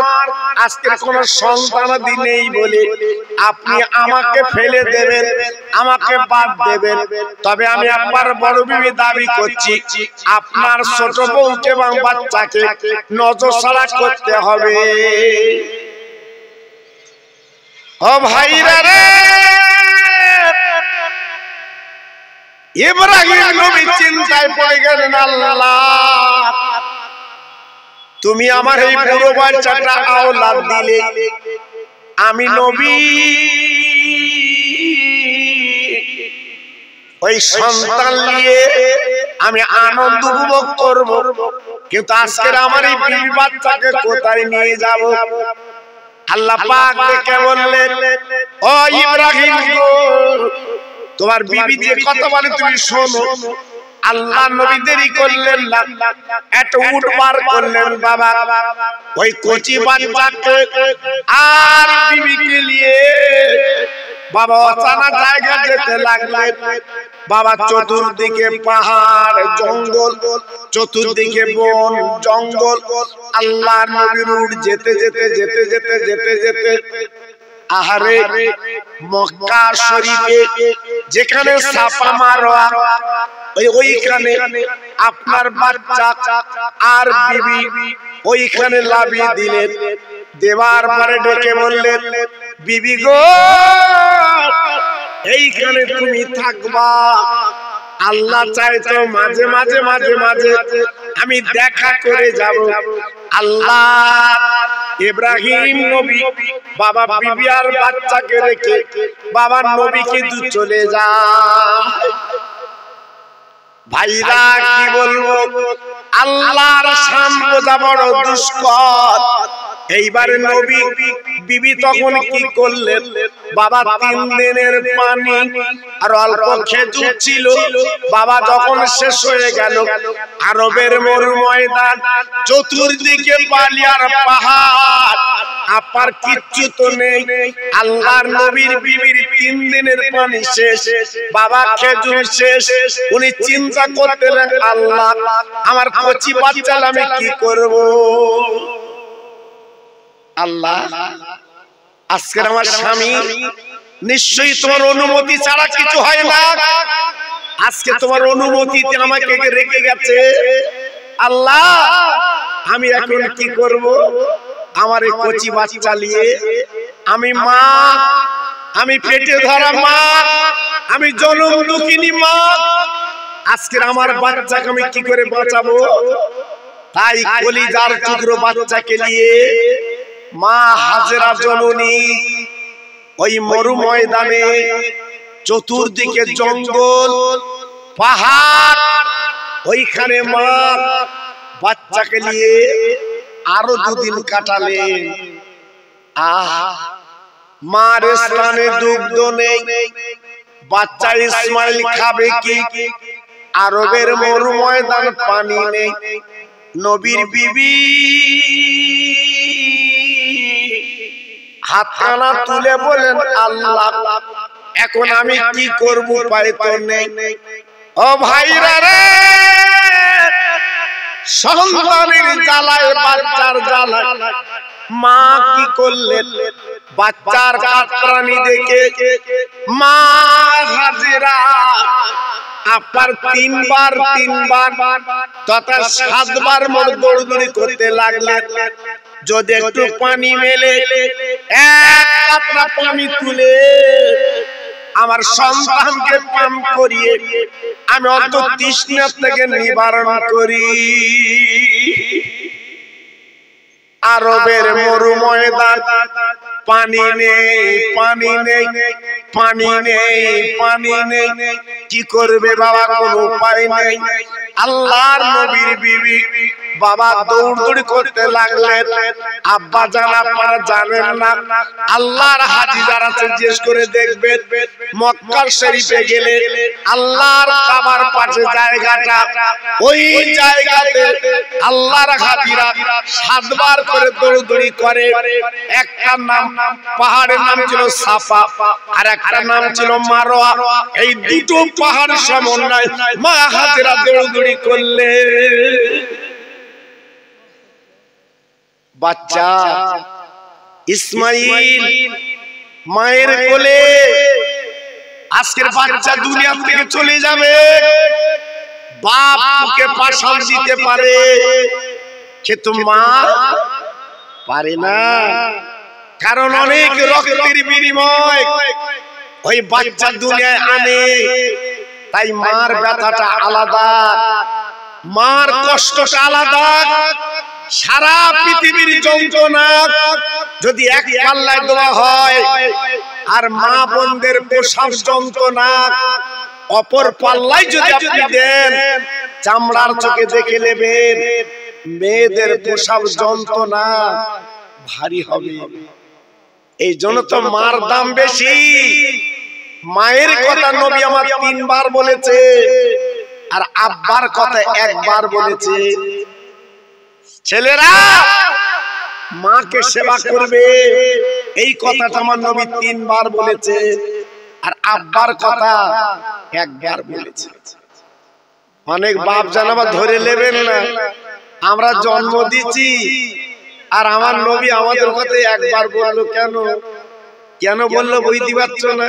আজকে কোনো সন্তানাদি নেই বলে আপনি আমাকে ফেলে দেবেন, আমাকে বাদ দেবেন। তবে আমি একবার বড় বিবি দাবি করছি, আপনার ছোট বউকে এবং বাচ্চাকে নজরছাড়া করতে হবে। ও ভাইরা রে, ইব্রাহিম নবী চিন্তায় পড়ে গেলেন, আল্লাহ তুমি আমার এই বুড়ো বাচ্চাটা আওলাদ দিলে, আমি নবী ওই সন্তান নিয়ে আমি আনন্দ উপভোগ করব, কিন্তু আজকের আমার এই বিবি বাচ্চাকে কোথায় নিয়ে যাব? আল্লাহ পাক ডেকে বললেন, ও ইব্রাহিম গো, তোমার বিবি যে কথা বলে তুমি শোনো। আল্লাহ নবী দেরি করলেন না, একটা উট বার করলেন বাবা, ওই কচি বাচ্চাকে আর বিবিকে নিয়ে বাবা অজানা জায়গা যেতে লাগলেন। বাবা চতুর্দিকে পাহাড় জঙ্গল, চতুর্দিকে বন জঙ্গল। আল্লাহ নবীর উট যেতে যেতে যেতে যেতে যেতে যেতে আহারে মক্কা শরীফে যেখানে সাফা মারওয়া ওইখানে আপনার বাচ্চা আর বিবি ওইখানে লাফিয়ে দিলেন। দেবার পরে ডেকে বললেন, বিবি গো এইখানে তুমি থাকবা, আল্লাহ চাই তো মাঝে মাঝে মাঝে মাঝে আমি দেখা করে যাব। আল্লাহ ইব্রাহিম নবী বাবা বিবি আর বাচ্চাকে রেখে বাবা নবী কিন্তু চলে যায়। ভাইরা কি বলবো, আল্লাহর শান বোঝা বড় দুষ্কর। এইবারে নবী বিবি তখন কি করলেন, বাবা 3 দিনের পানি আর অল্প খেজুর ছিল, বাবা যখন শেষ হয়ে গেল, আরবের মরু ময়দান, চতুর্দিকে বালি আর পাহাড়, আপার কিচ্ছু তো নেই। আল্লাহর নবীর বিবির 3 দিনের পানি শেষ, বাবা খেজুর শেষ। উনি চিন্তা করতেন, আল্লাহ আমার কচি বাচ্চা আমি কি করব। আল্লাহ আজকের আমার স্বামী নিশ্চয়ই তোমার অনুমতি ছাড়া কিছু হয় না, আজকে তোমার অনুমতিতে আমাকে রেখে গেছে। আল্লাহ আমি এখন কি করব, আমার এই কচি বাচ্চা নিয়ে আমি মা, আমি পেটে ধরা মা, আমি জনম দুঃখিনী মা, আজকের আমার বাচ্চাকে আমি কি করে বাঁচাবো। তাই কলিজার টুকরো বাচ্চাকে নিয়ে মা হাজেরা জননী ওই মরু ময়দানে, চতুর্দিকে জঙ্গল পাহাড়, ওইখানে মা বাচ্চাকে নিয়ে আরো 2 দিন কাটালেন। মার স্থানে দুগ্ধ নেই, বাচ্চা ইসমাইল খাবে কি? আরবের মরু ময়দান, পানি নেই। নবীর বিবি হাতখানা তুলে বলেন, আল্লাহ এখন আমি কি করব, উপায় তো নেই। ও ভাইরা রে, সন্তানের জ্বালায় বাচ্চার জ্বালায় মা কি করলেন, বাচ্চার কাতরানি দেখে মা হাজেরা আপনার 3 বার তথা 7 বার মোট দৌড়দৌড়ি করতে লাগলেন। যদি একটু পানি মেলে, 1 কাতরা পানি তুলে আমার সন্তানকে পান করিয়ে আমি অত তৃষ্ণা থেকে নিবারণ করি। আরবের মরু ময়দান, পানি নেই, পানি নেই, পানি নেই, পানি নেই, কি করবে বাবা, কোনো উপায় নেই। আল্লাহর নবীর বিবি বাবা দৌড়দৌড়ি করতে লাগলেন। আব্বা জান আপনারা জানেন না, আল্লাহর হাজি যারা জিজ্ঞেস করে দেখবেন, মক্কা শরীফে গেলে আল্লাহর কাবার পাশে জায়গাটা, ওই জায়গাতে আল্লাহর হাজিরা 7 বার করে দৌড়দৌড়ি করে। একটা নাম পাহাড়ের নাম ছিল সাফা, আর একটা নাম ছিল মারওয়া। এই দুটো পাহাড় সমন্বয় মা হাজেরা দৌড়দৌড়ি করলে বাচ্চা ইসমাইল মায়ের কোলে, আজকের বাচ্চা দুনিয়া থেকে চলে যাবে, বাপকে পাশাল দিতে পারে কিন্তু মা পারে না, কারণ অনেক রক্তের বিনিময় ওই বাচ্চা দুনিয়ায় আনে। তাই মার ব্যথাটা আলাদা, মার কষ্টটা আলাদা। সারা পৃথিবীর যন্ত্রণা যদি এক পাল্লায় দেওয়া হয়, আর মা বোনদের প্রসব যন্ত্রণা অপর পাল্লায় যদি আপনি দেন, চামড়ার চোখে দেখে নেবেন মেয়েদের প্রসব যন্ত্রণা ভারী হবে। এই জন্য তো মার দাম বেশি, মায়ের কথা নবী আমার 3 বার বলেছে, আর আব্বার কথা 1 বার বলেছে। ছেলেরা মাকে সেবা করবে, এই কথাটা আমার নবী 3 বার বলেছে, আর আব্বার কথা 1 বার বলেছে। অনেক বাপ জানাবা ধরে নেবেন না, আমরা জন্ম দিচ্ছি আর আমার নবী আমাদের কথা 1 বার বললো। কেন কেন বললো বুঝতে পারছো না?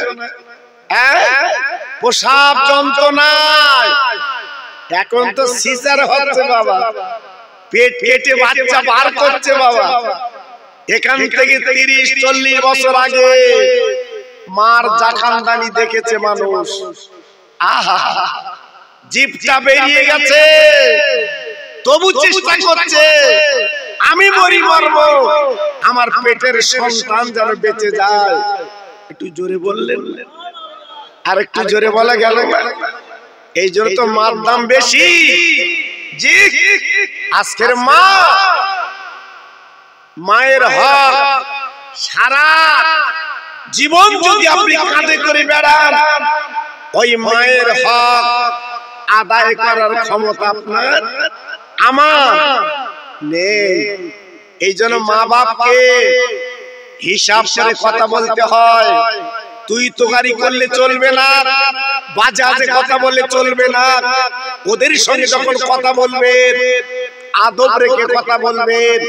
প্রসাব যন্ত্রণায় এখন তো সিজার হচ্ছে বাবা, পেট কেটে বাচ্চা বার করছে বাবা। এখান থেকে 30-40 বছর আগে মার জাখানদানি দেখেছে মানুষ। আহা, জিভটা বেরিয়ে গেছে, তবু চেষ্টা করছে আমি মরবো, আমার পেটের সন্তান যেন বেঁচে যায়। একটু জোরে বললেন, আর একটু জোরে বলা গেল না। এই জন্য তো মার দাম বেশি। জি, আজকের মায়ের হক সারা জীবন যদি আপনি কাঁধে করে বেড়ান, ওই মায়ের হক আদায় করার ক্ষমতা আপনার আমার নেই। এই জন্য মা বাপকে হিসাব করে কথা বলতে হয়। তুই তোকারি করলে চলবে না, বাজাজে কথা বললে চলবে না। ওদের সঙ্গে যখন কথা বলবেন আদব রেখে কথা বলবেন।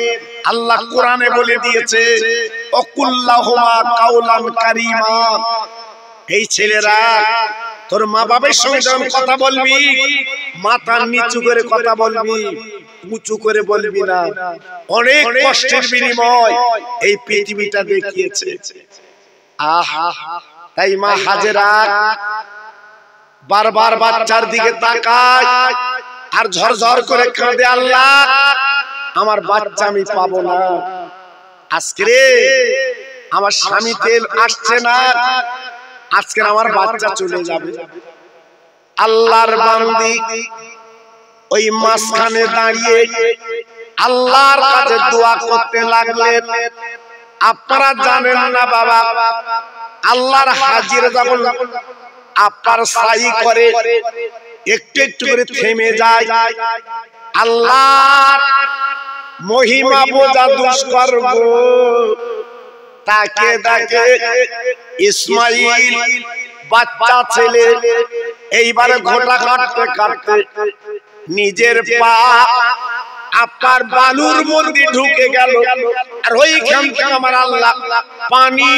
আল্লাহ কোরআনে বলে দিয়েছে অকুল্লাহুমা কাউলান কারীমা। এই ছেলেরা তোর মা বাবার সঙ্গে যখন কথা বলবি মাথা নিচু করে কথা বলবি, উঁচু করে বলবি না। অনেক কষ্টের বিনিময় এই পৃথিবীটা দেখিয়েছে। আহা, তাই মা হাজেরা বারবার বাচ্চার দিকে তাকায় আর ঝরঝর করে কাঁদে, আল্লাহ আমার বাচ্চা আমি পাবো না। আজকে আমার স্বামী তেল আসছে না, আজকে আমার বাচ্চা চলে যাবে। আল্লাহর বান্দি ওই মাঝখানে দাঁড়িয়ে আল্লাহর কাছে দোয়া করতে লাগলেন। আপনারা জানেন না বাবা, আল্লাহর হাজিরা যখন আপনার সাই করে একটু একটু করে থেমে যায়। আল্লাহর মহিমা বোঝা দুষ্কর গো। তাকে দেখে ইসমাইল বাচ্চা ছেলে এইবারে ঘোটা কাটতে কাটতে নিজের পা আপনার বালুর মধ্যে ঢুকে গেল, আর ওইখান থেকে আমার আল্লাহ পানি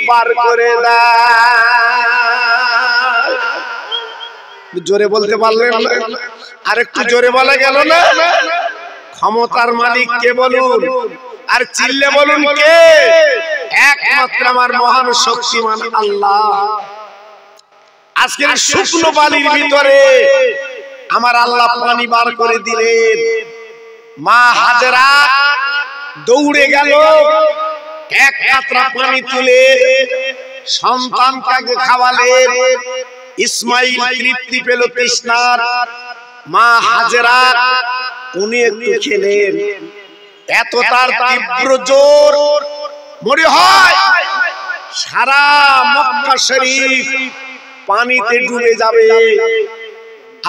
বার করে দেয়। জোরে বলতে পারলেন না? আর একটু জোরে বলা গেল না? ক্ষমতার মালিক কে বলুন, আর চিল্লে বলুন কে? একমাত্র আমার মহান শক্তিমান আল্লাহ। আজকের শুকনো বালির ভিতরে আমার আল্লাহ পানি বার করে দিলেন। মা হাজেরা দৌড়ে গেল, এক কাতরা পানি তুলে সন্তানকে খাওয়ালেন। ইসমাইল তৃপ্তি পেল তৃষ্ণার। মা হাজেরা উনি একটু খেলেন, এত তার তীব্র জোর মনে হয় সারা মক্কা শরীফ পানিতে ডুবে যাবে।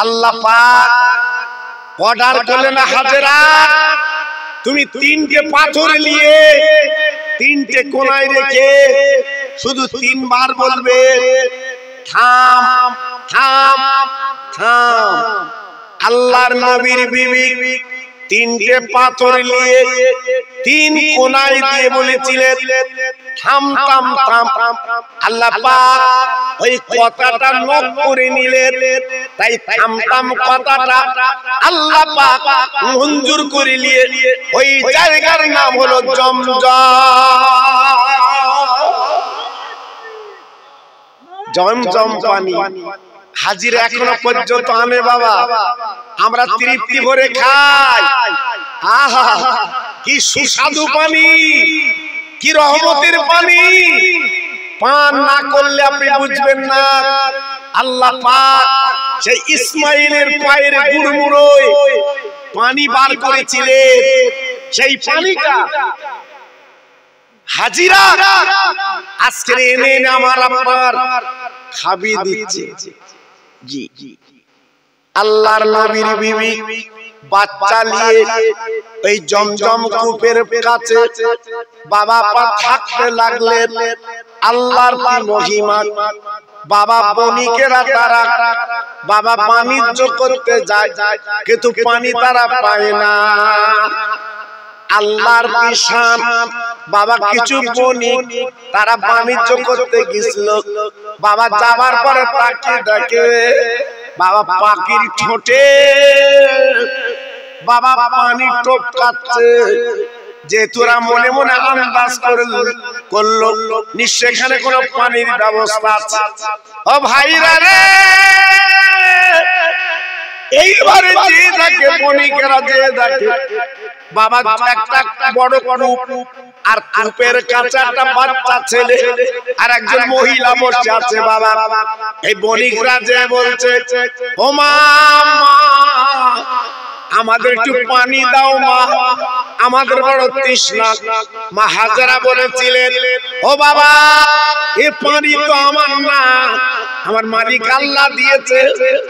আল্লাহ পাক অর্ডার করলেন, হাজেরা তুমি 3টে পাথর নিয়ে 3টে কোনায় রেখে শুধু 3 বার বলবে থাম থাম থাম। আল্লাহর নবীর বিবি 3টে পাথর নিয়ে 3 কোনায় দিয়ে বলেছিলেন থাম থাম থাম। আল্লাহ পাক ওই কথাটা নোট করে নিলেন, তাই থাম থাম কথাটা আল্লাহ পাক মঞ্জুর করে নিয়ে ওই জায়গার নাম হলো জমজম। জমজম পানি হাজিরা এখনো পর্যন্ত আনে বাবা, আমরা তৃপ্তি ভরে খাই। আহা কি সুস্বাদু পানি, কি রহমতের পানি। পান না করলে আপনি বুঝবেন না। আল্লাহ পাক সেই ইসমাইলের পায়ের গুড়মুড়োয় পানি বার করেছিলেন। সেই পানিটা হাজিরা আজকে এনে আমার আপনার খাবিয়ে দিচ্ছে। জি, আল্লাহর নবীর বিবি বাচ্চা নিয়ে এই জমজম কূপের কাছে বাবা পা থাকতে লাগলেন। আল্লাহর কি মহিমা! বাবা বণিকেরা তারা বাবা বাণিজ্য করতে যায়, কিন্তু পানি তারা পায় না। আল্লাহর কি শান! বাবা কিছু বণিক তারা বাণিজ্য করতে গেছিল, বাবা যাবার পরে তাকিয়ে দেখে বাবা পাখির ঠোঁটে বাবা পানি টপকাচ্ছে। যে তোরা মনে মনে আন্দাজ করলো নিশ্চয় এখানে কোনো পানির ব্যবস্থা আছে। ও ভাইরা রে, এইবারে যে দেখে বণিকেরা যে দেখে বাবা একটা বড় কূপ, আর কূপের কাছে একটা বাচ্চা ছেলে আর একজন মহিলা বসে আছে। বাবা এই বণিকরা যে বলছে, ও মা, আমাদের একটু পানি দাও মা, আমাদের বড় তৃষ্ণা। মা হাজেরা বলেছিলেন, ও বাবা, এ পানি তো আমার না, আমার মালিক আল্লাহ দিয়েছে,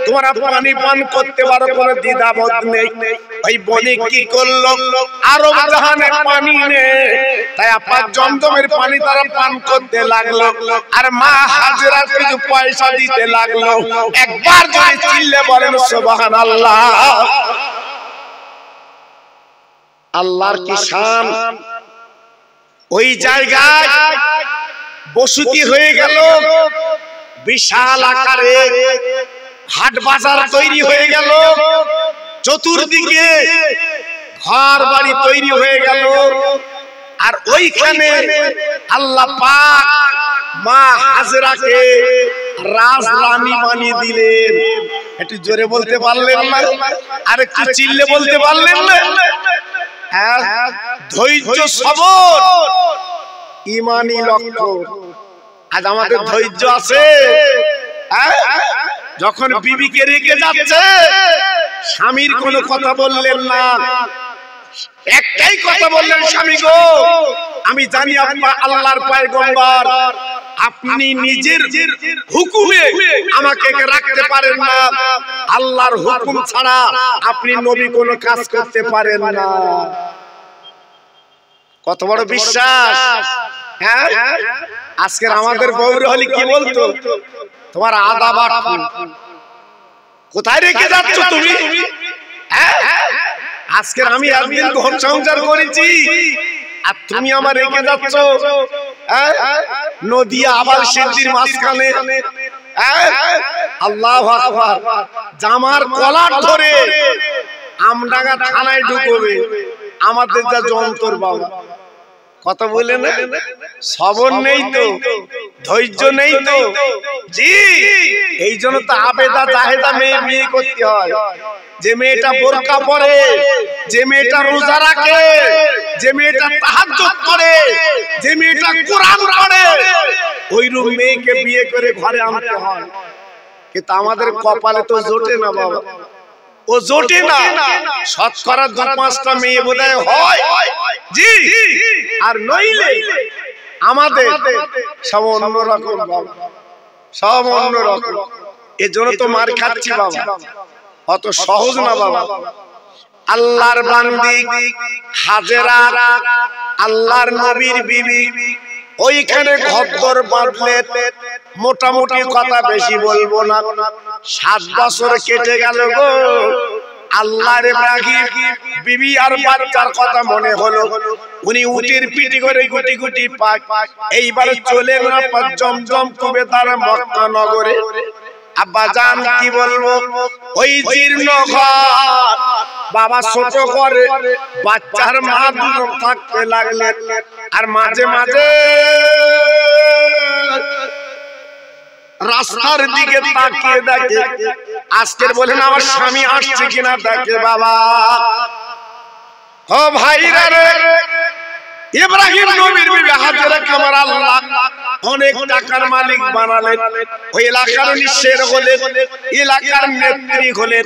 তোমরা পানি পান করতে পারো, কোনো দ্বিধাবোধ নেই। ওই বণিক কি করলো, আরব জাহানে পানি নেই, তাই আপা জমজমের পানি তারা পান করতে লাগলো, আর মা হাজেরা কিছু পয়সা দিতে লাগলো। একবার যদি চিল্লে বলেন সুবহানাল্লাহ। আল্লাহর কি শান! ওই জায়গায় বসতি হয়ে গেল, বিশাল আকারে হাট বাজার তৈরি হয়ে গেল, চতুর্দিকে ঘর বাড়ি তৈরি হয়ে গেল। আর ওইখানে আল্লাহ পাক মা হাজেরাকে রাজরানী বানিয়ে দিলেন। একটু জোরে বলতে পারলেন না? আর একটু চিল্লে বলতে পারলেন না? ধৈর্য, সবর, ঈমানি লক্ষণ। আজ আমাদের ধৈর্য আছে? যখন বিবিকে রেগে যাচ্ছে, স্বামীর কোনো কথা বললেন না, একটাই কথা বললেন, স্বামী গো, আমি জানি আপনি আল্লাহর পয়গম্বর, আপনি নিজের হুকুমে আমাকে রাখতে পারেন না, আল্লাহর হুকুম ছাড়া আপনি নবী কোনো কাজ করতে পারেন না। কত বড় বিশ্বাস! হ্যাঁ, আজকের আমাদের বউরা হলে কি বলতো, তোমার আদা বাটু কোথায় রেখে যাচ্ছ তুমি? আজকের আমি একদিন ঘর সংসার করেছি আর তুমি আমার রেখে যাচ্ছ নদিয়া আবার সিদ্ধির মাঝখানে। আল্লাহু আকবার! জামার কলার ধরে আমডাঙ্গা থানায় ঢুকবে, আমাদের যা যন্তর বাবা। কথা বলে না, সবর নেই তো, ধৈর্য নেই তো। জি, এই জন্য তো আবেদা জাহেদা মেয়ে বিয়ে করতে হয়। যে মেয়েটা বোরকা পরে, যে মেয়েটা রোজা রাখে, যে মেয়েটা তাহাজ্জুদ করে, যে মেয়েটা কোরআন পড়ে, ওইরকম মেয়েকে বিয়ে করে ঘরে আনতে হয়। কিন্তু আমাদের কপালে তো জোটে না বাবা, ও জোটে না। শতকরা 2-5টা মেয়ে বোধহয় হয়, জি, আর নইলে আমাদের সব অন্যরকম বাবা, সব অন্যরকম। এজন্য তো মার খাচ্ছি বাবা, অত সহজ না বাবা। আল্লাহর বান্দি হাজেরা, আল্লাহর নবীর বিবি, ওইখানে ঘর বাঁধলেন। মোটামুটি কথা বেশি বলবো না, 7 বছর কেটে গেল গো। আল্লাহর বাগি বিবি আর বাচ্চার কথা মনে হলো। উনি উটের পিঠে করে গুটি গুটি পাক এইবার চলে না জমজম কূপে তার মক্কা নগরে। আব্বা জান কি বলবো, ওই জীর্ণ ঘর, বাবা ছোট করে বাচ্চার মা দুজন থাকতে লাগলেন। আর মাঝে মাঝে রাস্তার দিকে তাকিয়ে দেখে, আজকের বলেন আমার স্বামী আসছে কিনা দেখে বাবা। ও ভাইরা রে, ইব্রাহিম নবীর বিবি হাজেরাকে আমার আল্লাহ অনেক টাকার মালিক বানালেন, ওই এলাকার নিঃস্বের হলেন, এলাকার নেত্রী হলেন,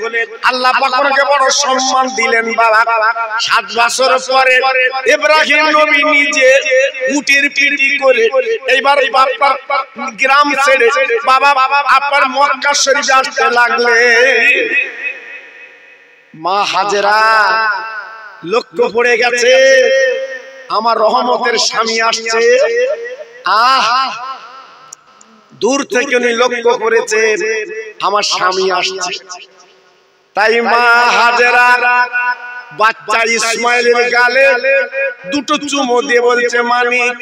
আল্লাহ পাক ওনাকে বড় সম্মান দিলেন। বাবা 7 বছর পরে ইব্রাহিম নবী নিজে উটের পিঠে করে এইবার বাবার গ্রাম ছেড়ে বাবা আপনার মক্কা শরীফে আসতে লাগলেন। মা হাজেরা লক্ষ্য পড়ে গেছে আমার রহমতের স্বামী আসছে। দূর থেকে উনি লক্ষ্য করেছে আমার স্বামী আসছে, তাই মা হাজেরা বাচ্চা ইসমাইলের গালে 2টো চুমো দিয়ে বলছে, মানিক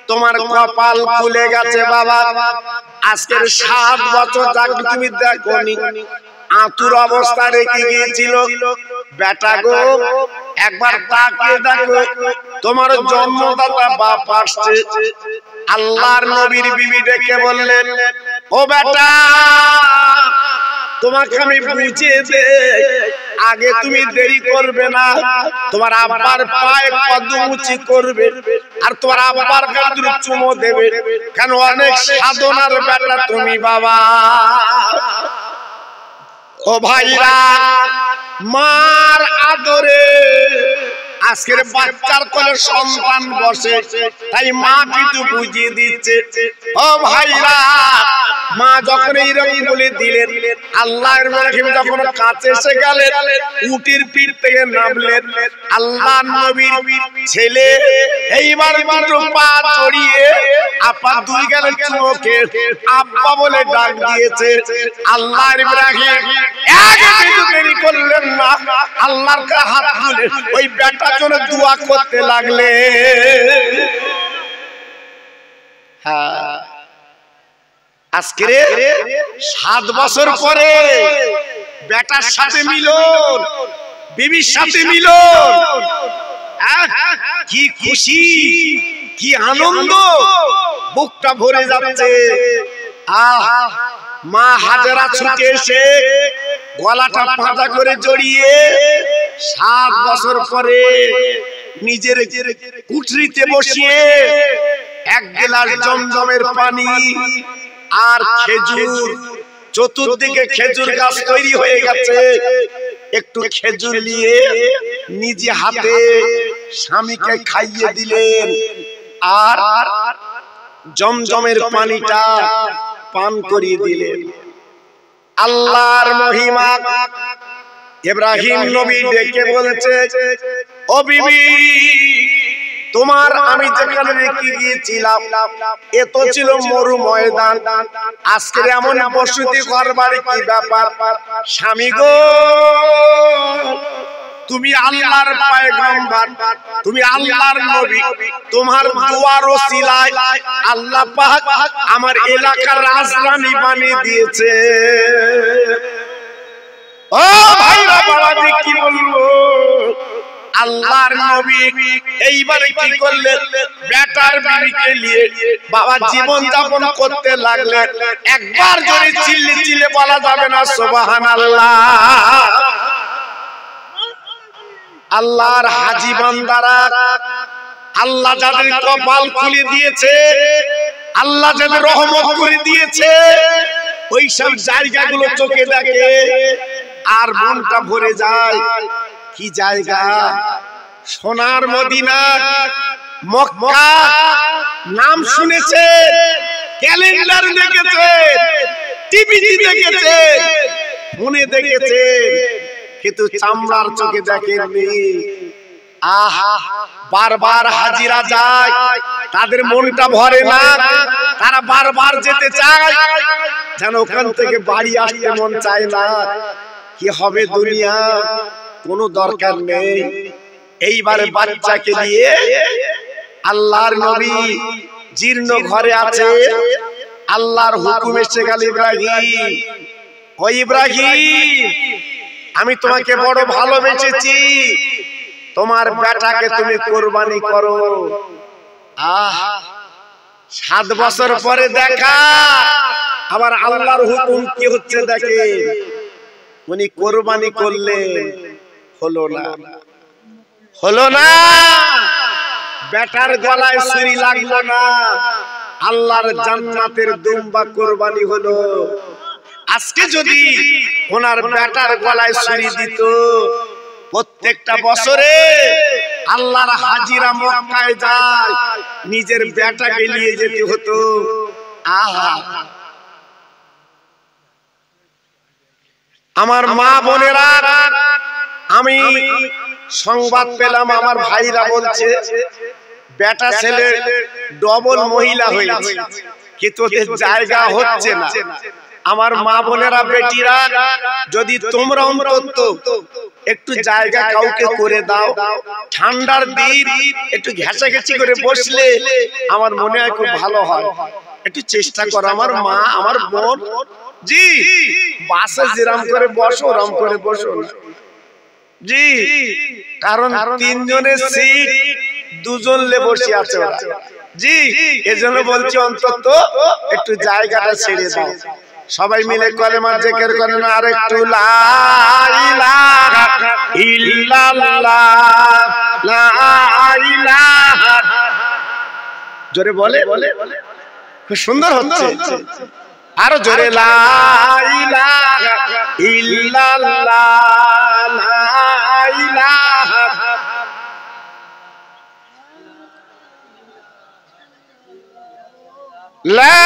তোমার কপাল খুলে গেছে বাবা, আজকের 7 বছর যাকে তুমি দেখোনি, আতুর অবস্থা রেখে গিয়েছিল, বেটা গো একবার তাকিয়ে দেখো তোমার জন্মদাতা বাপ আসছে। আল্লাহর নবীর বিবি ডেকে বললেন, ও বেটা তোমাকে আমি বুঝিয়ে দে, আগে তুমি দেরি করবে না, তোমার আব্বার পায়ে কদম উঁচু করবে আর তোমার আব্বার কাঁধে চুমো দেবে, কেন অনেক সাধনার বেটা তুমি বাবা। ও ভাইরা, মার আদরে আজকের বাচ্চার কোলে সন্তান বসে, তাই মা কিছু বুঝিয়ে দিচ্ছে। ও ভাইরা, মা যখন এইরকম বলে দিলেন, আল্লাহর রাসূল যখন কাছে এসে গেলেন, উটের পিঠ থেকে নামলেন, আল্লাহর নবীর ছেলে এইবার দুটো পা জড়িয়ে আপা 2 গালে চুমোকে আব্বা বলে ডাক দিয়েছে। আল্লাহর ইব্রাহিম এক মিনিট দেরি করলেন না, আল্লাহর কাছে হাত তুলে ওই বেটার জন্য দোয়া করতে লাগলে। হ্যাঁ, আজকে 7 বছর পরে বেটার সাথে মিলন, বিবির সাথে মিলন, কি খুশি, কি আনন্দ, বুকটা ভরে যাচ্ছে। মা হাজেরা ছুটে এসে গলাটা পাঁজা করে জড়িয়ে 7 বছর পরে নিজের কুঠরিতে বসিয়ে 1 গ্লাস জমজমের পানি আর খেজুর, চতুর্দিকে খেজুর গাছ তৈরি হয়ে গেছে, একটু খেজুর নিয়ে নিজে হাতে স্বামীকে খাইয়ে দিলেন আর জমজমের পানিটা পান করিয়ে দিলেন। আল্লাহর মহিমা। ইব্রাহিম নবী ডেকে বলছে, ও বিবি তোমার আমি যেখানে রেখে গিয়েছিলাম এ তো ছিল মরু ময়দান, আজকে এমন বসতি ঘর বাড়ি, কি ব্যাপার? স্বামী গো, তুমি আল্লাহর পয়গম্বর, তুমি আল্লাহর নবী, তোমার দুয়ার ওসিলায় আল্লাহ পাক আমার এলাকার রাজরানী বানিয়ে দিয়েছে। ও ভাইরা, বাবাজি কি বলবো, আল্লাহর নবী এইবারে কি করলেন, বেটার বিবিকে নিয়ে বাবা জীবন যাপন করতে লাগলেন। একবার যদি চিল্লে চিল্লে বলা যাবে না সুবহানাল্লাহ। আল্লাহর হাজী বান্দারা, আল্লাহ যাদের কপাল খুলে দিয়েছে, আল্লাহ যাদের রহমত করে দিয়েছে, ওই সব জায়গাগুলো চোখে দেখে আর মনটা ভরে যায়। কি জায়গা, সোনার মদিনা, মক্কা নাম শুনেছে, ক্যালেন্ডার দেখেছে, টিভিতে দেখেছে, ফোনে দেখেছে, কিন্তু চামড়ার চোখে দেখেননি। বারবার হাজিরা যায়, তাদের মনটা ভরে না, তারা বারবার যেতে চায়, যেন ওখান থেকে বাড়ি আসতে মন চায় না। কি হবে দুনিয়া, কোনো দরকার নেই। এইবারে বাচ্চাকে নিয়ে আল্লাহর নবী জীর্ণ ঘরে আছে, আল্লাহর হুকুম এসে গেল, ইব্রাহিম, ও ইব্রাহিম আমি তোমাকে বড় ভালোবেসেছি, তোমার বেটাকে তুমি কুরবানি করো। 7 বছর পরে দেখা, আবার আল্লাহর হুকুম কি হচ্ছে দেখে, উনি কুরবানি করলেন, হলো না, হলো না। বেটার গলায় ছুরি লাগলো না, আল্লাহর জান্নাতের দুম্বা কুরবানি হলো। আজকে যদি ওনার বেটার গলায় ছুরি দিত, প্রত্যেকটা বছরে আল্লাহর হাজিরা মক্কায় যায়, নিজের বেটাকে নিয়ে যেতে হতো। আহা, আমার মা বোনেরা, আমি সংবাদ পেলাম আমার ভাইরা বলছে বেটা ছেলে ডবল মহিলা হয়েছে, কিন্তু ওদের জায়গা হচ্ছে না। আমার মা বোনেরা, বেটিরা, যদি তোমরা অন্তত একটু জায়গা কাউকে করে দাও, ঠান্ডার দিন একটু ঘেঁষাঘেঁষি করে বসলে আমার মনে হয় খুব ভালো হয়। একটু চেষ্টা করো আমার মা, আমার বোন, জি বাসে যেরাম করে বসো ওরম করে বসো জি, কারণ তিনজনের সিট দুজন লে বসে আছে ওরা জি, এজন্য বলছি অন্তত একটু জায়গাটা ছেড়ে দাও। সবাই মিলে কলেমা জিকির করেন আর একটু লা ইলাহা ইল্লাল্লাহ, লা ইলাহা, জোরে বলে, খুব সুন্দর হচ্ছে। আরো জোরে লা ইলাহা ইল্লাল্লাহ, লা ইলাহা, লা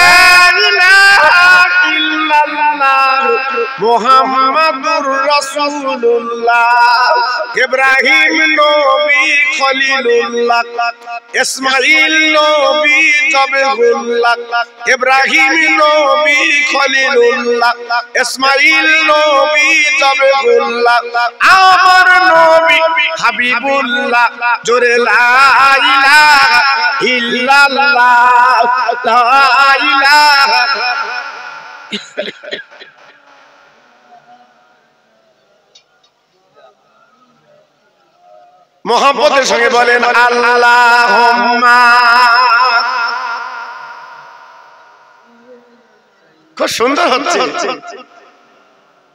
ইলাহা ইল্লাল্লাহ মুহাম্মাদুর রাসূলুল্লাহ। ইব্রাহিম নবী খলিলুল্লাহ, ইসমাঈল নবী জবহুল্লাহ। ইব্রাহিম নবী খলিলুল্লাহ, ইসমাঈল নবী জবহুল্লাহ, আমার নবী হাবিবুল্লাহ। জোরে লা ইলাহা ইল্লাল্লাহ, লা ইলাহা। মোহাম্মদের সঙ্গে বলেন আল্লাহুম্মা। খুব সুন্দর হচ্ছে।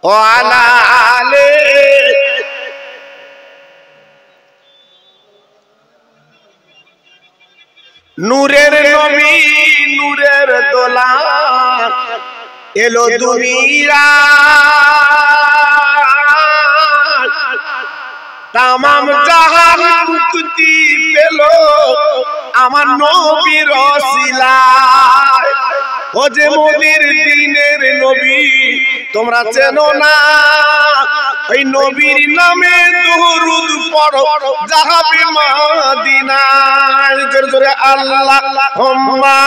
ও আলা আলে, নূরের নবী নূরের দোলা এলো দুনিয়া, তামাম জাহান মুক্তি পেল আমার নবীর ওসিলায়। ও যে মোদের দিনের নবী তোমরা চেনো না, ওই নবীর নামে দুরূদ পড়ো যাবে মদিনায়। জোরে জোরে আল্লাহুম্মা।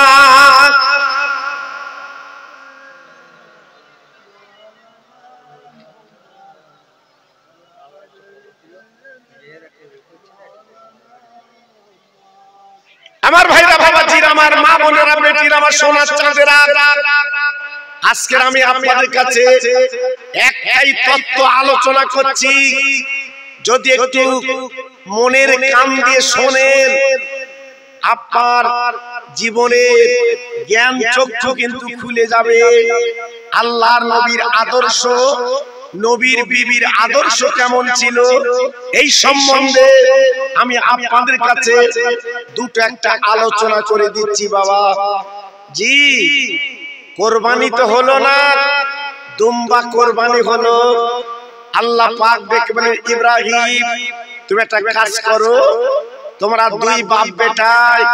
আমার ভাইরা, বাবাজিরা, আমার মা বোনেরা, বেটিরা, আমার সোনার চাঁদেরা, আজকের আমি আপনাদের কাছে একটাই তত্ত্ব আলোচনা করছি। যদি একটু মনের কান দিয়ে শোনেন, আপনার জীবনের জ্ঞান চক্ষু কিন্তু খুলে যাবে। আল্লাহর নবীর আদর্শ, নবীর বিবির আদর্শ কেমন ছিল, এই সম্বন্ধে আমি আপনাদের কাছে দুটো একটা আলোচনা করে দিচ্ছি। বাবা জি, কোরবানি তো হলো না, দুম্বা কোরবানি হলো। আল্লাহ পাক দেখে বলেন, ইব্রাহিম তুমি একটা কাজ করো, তোমরা দুই বাপ বেটায়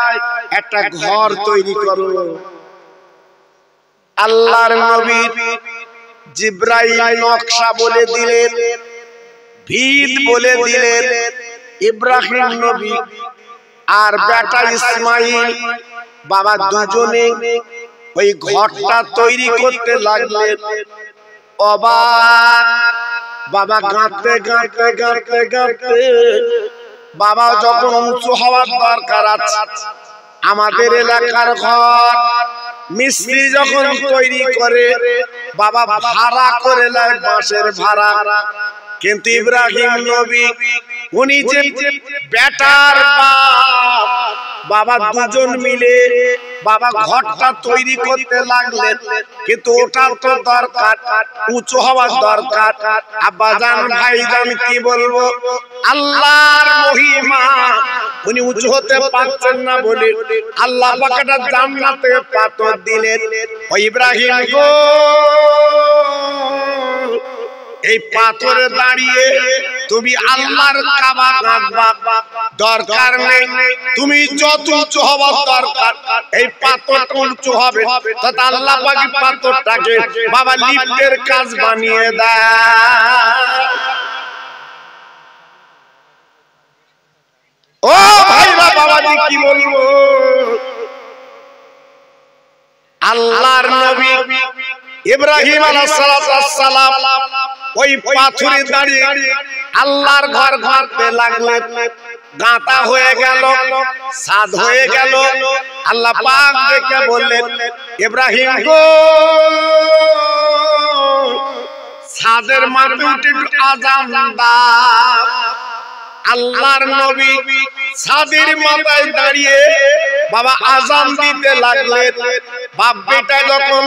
একটা ঘর তৈরি করো। আল্লাহর নবী জিবরাইল নকশা বলে দিলেন, ভিত বলে দিলেন। ইব্রাহিম নবী আর বেটা ইসমাইল বাবা দুজনে ওই ঘরটা তৈরি করতে লাগলেন। অবাক বাবা, গাঁথতে গাঁথতে গাঁথতে গাঁথতে বাবা যখন উঁচু হওয়ার দরকার আছে, আমাদের এলাকার ঘর মিস্ত্রি যখন তৈরি করে বাবা ভাড়া করে নেয়, বাঁশের ভাড়া। কিন্তু ইব্রাহিম নবী উনি যে বেটার বাপ, বাবা দুজন মিলে বাবা ঘরটা তৈরি করতে লাগলেন, কিন্তু ওটা তো দরকার, উঁচু হওয়ার দরকার। আব্বাজান ভাইজান কি বলবো, আল্লাহর মহিমা, উনি উঁচু হতে পারছেন না বলে আল্লাহ পাক একটা জান্নাতে পাথর দিলেন। ও ইব্রাহিম গো, এই পাথরে দাঁড়িয়ে তুমি আল্লাহর কাবা কাঁদবা, দরকার নেই তুমি যত উঁচু হওয়ার দরকার এই পাথরটা উঁচু হবে। তথা আল্লাহ পাক পাথরটাকে বাবা লিফটের কাজ বানিয়ে দেয়। ও ভাইরা বাবাজি কি বলবো, আল্লাহর নবী ইব্রাহিম আলাইহিস সালাম ওই পাথরে দাঁড়িয়ে আল্লাহর ঘর ঘরতে লাগলেন। গাঁথা হয়ে গেল, সাদ হয়ে গেল। আল্লাহ পাক দেখে বললেন, ইব্রাহিম গো, সাদের মাথায় উঠে আযান দাও। আল্লাহর নবী সাদের মাথায় দাঁড়িয়ে বাবা আযান দিতে লাগলেন। বাপ বেটা যখন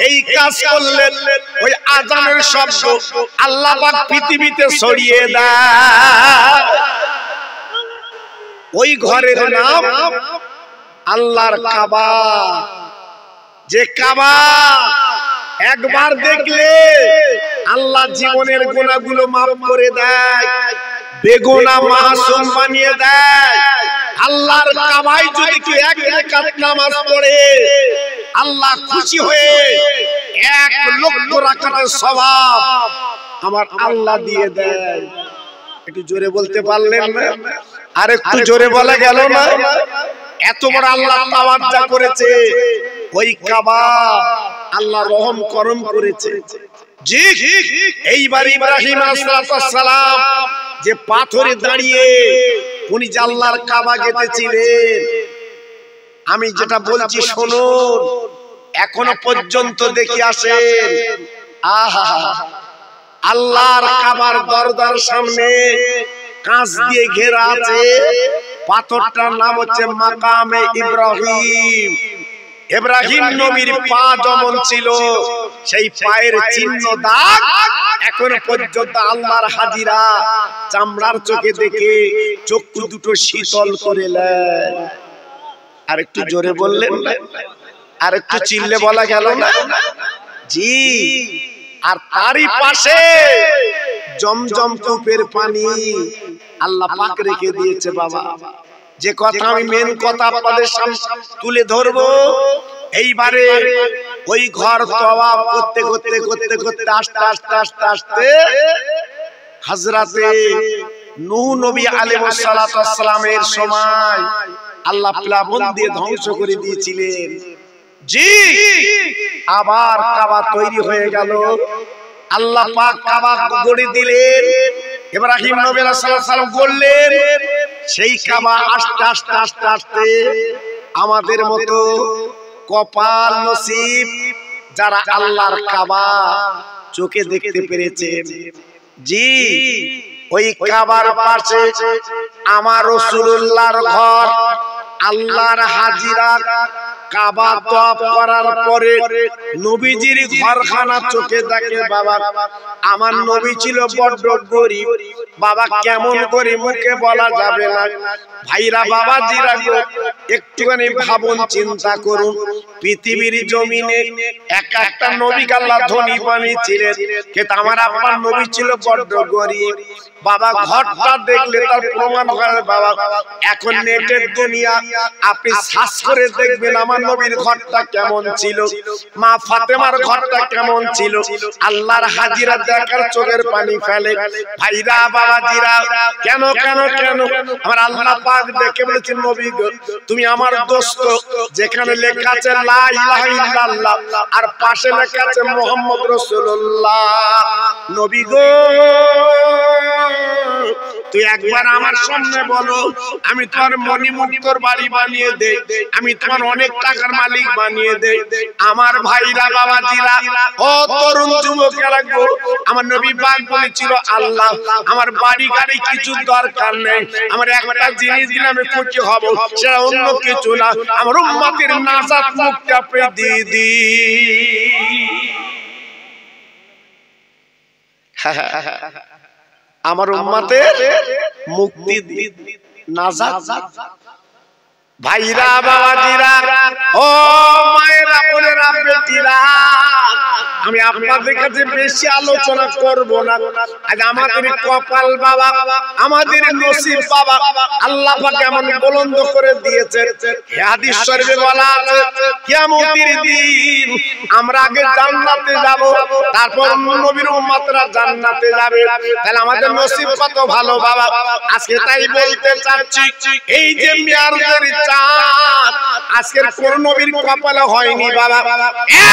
এই কাজ করলেন, ওই আযানের শব্দ আল্লাহ পাক পৃথিবীতে ছড়িয়ে দেয়। ওই ঘরের নাম আল্লাহর কাবা। যে কাবা একবার দেখলে আল্লাহ জীবনের গুনাহগুলো মাফ করে দেয়, বেগুনাহ মাসুম বানিয়ে দেয়। আল্লাহর কাবায় যদি কেউ এক রাকাত নামাজ পড়ে, আল্লাহ খুশি হয়ে 1,00,000 রাকাতের সওয়াব আমার আল্লাহ দিয়ে দেয়। একটু জোরে বলতে পারলেন না? আর একটু জোরে বলা গেল না? এত বড় আল্লাহ তাওয়াজ্জা করেছে, ওই কাবা আল্লাহ রহম করম করেছে। জি, এইবার ইব্রাহিম আলাইহিস সালাম যে পাথরে দাঁড়িয়ে উনি যে আল্লাহর কাবা গেঁথেছিলেন, আমি যেটা বলছি শুনুন, এখনো পর্যন্ত দেখি আসেন। আহা, আল্লাহর কাবার দরজার সামনে কাঁচ দিয়ে ঘেরা আছে। পাথরটার নাম হচ্ছে মাকামে ইব্রাহিম। ইব্রাহিম নবীর পা যেমন ছিল, সেই পায়ের চিহ্ন দাগ এখনো পর্যন্ত আল্লাহর হাজিরা চামড়ার চোখে দেখে চক্ষু দুটো শীতল করে নেয়। আর একটু জোরে বললেন না? আর একটু চিল্লে বলা গেল না? জি। আর তারই পাশে জমজম কূপের পানি আল্লাহ পাক রেখে দিয়েছে। বাবা, যে কথা আমি মেন কথা আপনাদের সামনে তুলে ধরবো, এইবারে ওই ঘর তওয়াফ করতে করতে করতে করতে আস্তে আস্তে আস্তে আস্তে হযরতে নূহ নবী আলাইহিস সালাতু ওয়াস সালামের সময় আল্লাহ প্লাবন দিয়ে ধ্বংস করে দিয়েছিলেন। জি, আবার কাবা তৈরি হয়ে গেল। আল্লাহ পাক কাবা গড়ে দিলেন। ইব্রাহিম নবী আলাইহিস সালাম গড়লেন সেই কাবা। আস্তে আস্তে আস্তে আস্তে আমাদের মতো কপাল নসিব যারা আল্লাহর কাবা চোখে দেখতে পেরেছেন। জি, ওই কাবার পাশে আমার রাসূলুল্লাহর ঘর। আল্লাহর হাজিরা কাবা তওয়াফ করার পরে নবীজির ঘরখানা চোখে দেখে। বাবা, আমার নবী ছিল বড় গরীব। বাবা, কেমন গরীব মুখে বলা যাবে না। ভাইরা বাবাজিরা গো, একটুখানি ভাবুন, চিন্তা করুন, পৃথিবীর জমিনে এক একটা নবীকে আল্লাহ ধনী বানিয়েছিলেন, কিন্তু আমার আপনার নবী ছিল বড় গরীব। বাবা, ঘরটা দেখলে তার প্রমাণ হয়। বাবা, এখন নেটের দুনিয়া, আপনি সার্চ করে দেখবেন আমার নবীর ঘরটা কেমন ছিল, মা ফাতেমার ঘরটা কেমন ছিল। আল্লাহর হাজিরা দেখার চোখের পানি ফেলে। ভাইরা বাবাজিরা, কেন কেন কেন আমার আল্লাহ পাক দেখে বলেছেন, নবী গো, তুমি আমার দোস্ত। যেখানে লেখা আছে লা ইলাহা ইল্লাল্লাহ আর পাশে লেখা আছে মুহাম্মদ রাসূলুল্লাহ, নবী গো তুই একবার আমার সামনে বলো, আমি তোমার মণিমুক্তর বাড়ি বানিয়ে দেই, আমি তোমার অনেক টাকার মালিক বানিয়ে দেই। আমার ভাইরা বাবাজিরা ও তরুণ যুবকেরা গো, আমার নবী পাক বলেছিল, আল্লাহ আমার বাড়ি গাড়ি কিছু দরকার নেই, আমার একটা জিনিস দিলে আমি খুশি হব, সেটা অন্য কিছু না, আমার উম্মতের নাজাত মুক্তি আপনি দিয়ে দিন। আমার উম্মতের মুক্তি নাজাত। ভাইরা বাবাজিরা ও মায়েরা বোনেরা বেটিরা, আমি আপনাদের কাছে বেশি আলোচনা করব না। আজ আমাদের কপাল বাবা, আমাদের নসিব বাবা, আল্লাহ পাক এমন বুলন্দ করে দিয়েছে, হাদিস শরীফে বলা আছে কিয়ামতের দিন আমরা আগে জান্নাতে যাব, তারপর নবীর উম্মতরা জান্নাতে যাবে। তাহলে আমাদের নসিব কত ভালো বাবা। আজকে তাই বলতে চাচ্ছি, এই যে মিয়ারদের চাঁদ আজকের কোন নবীর কপালে হয়নি বাবা,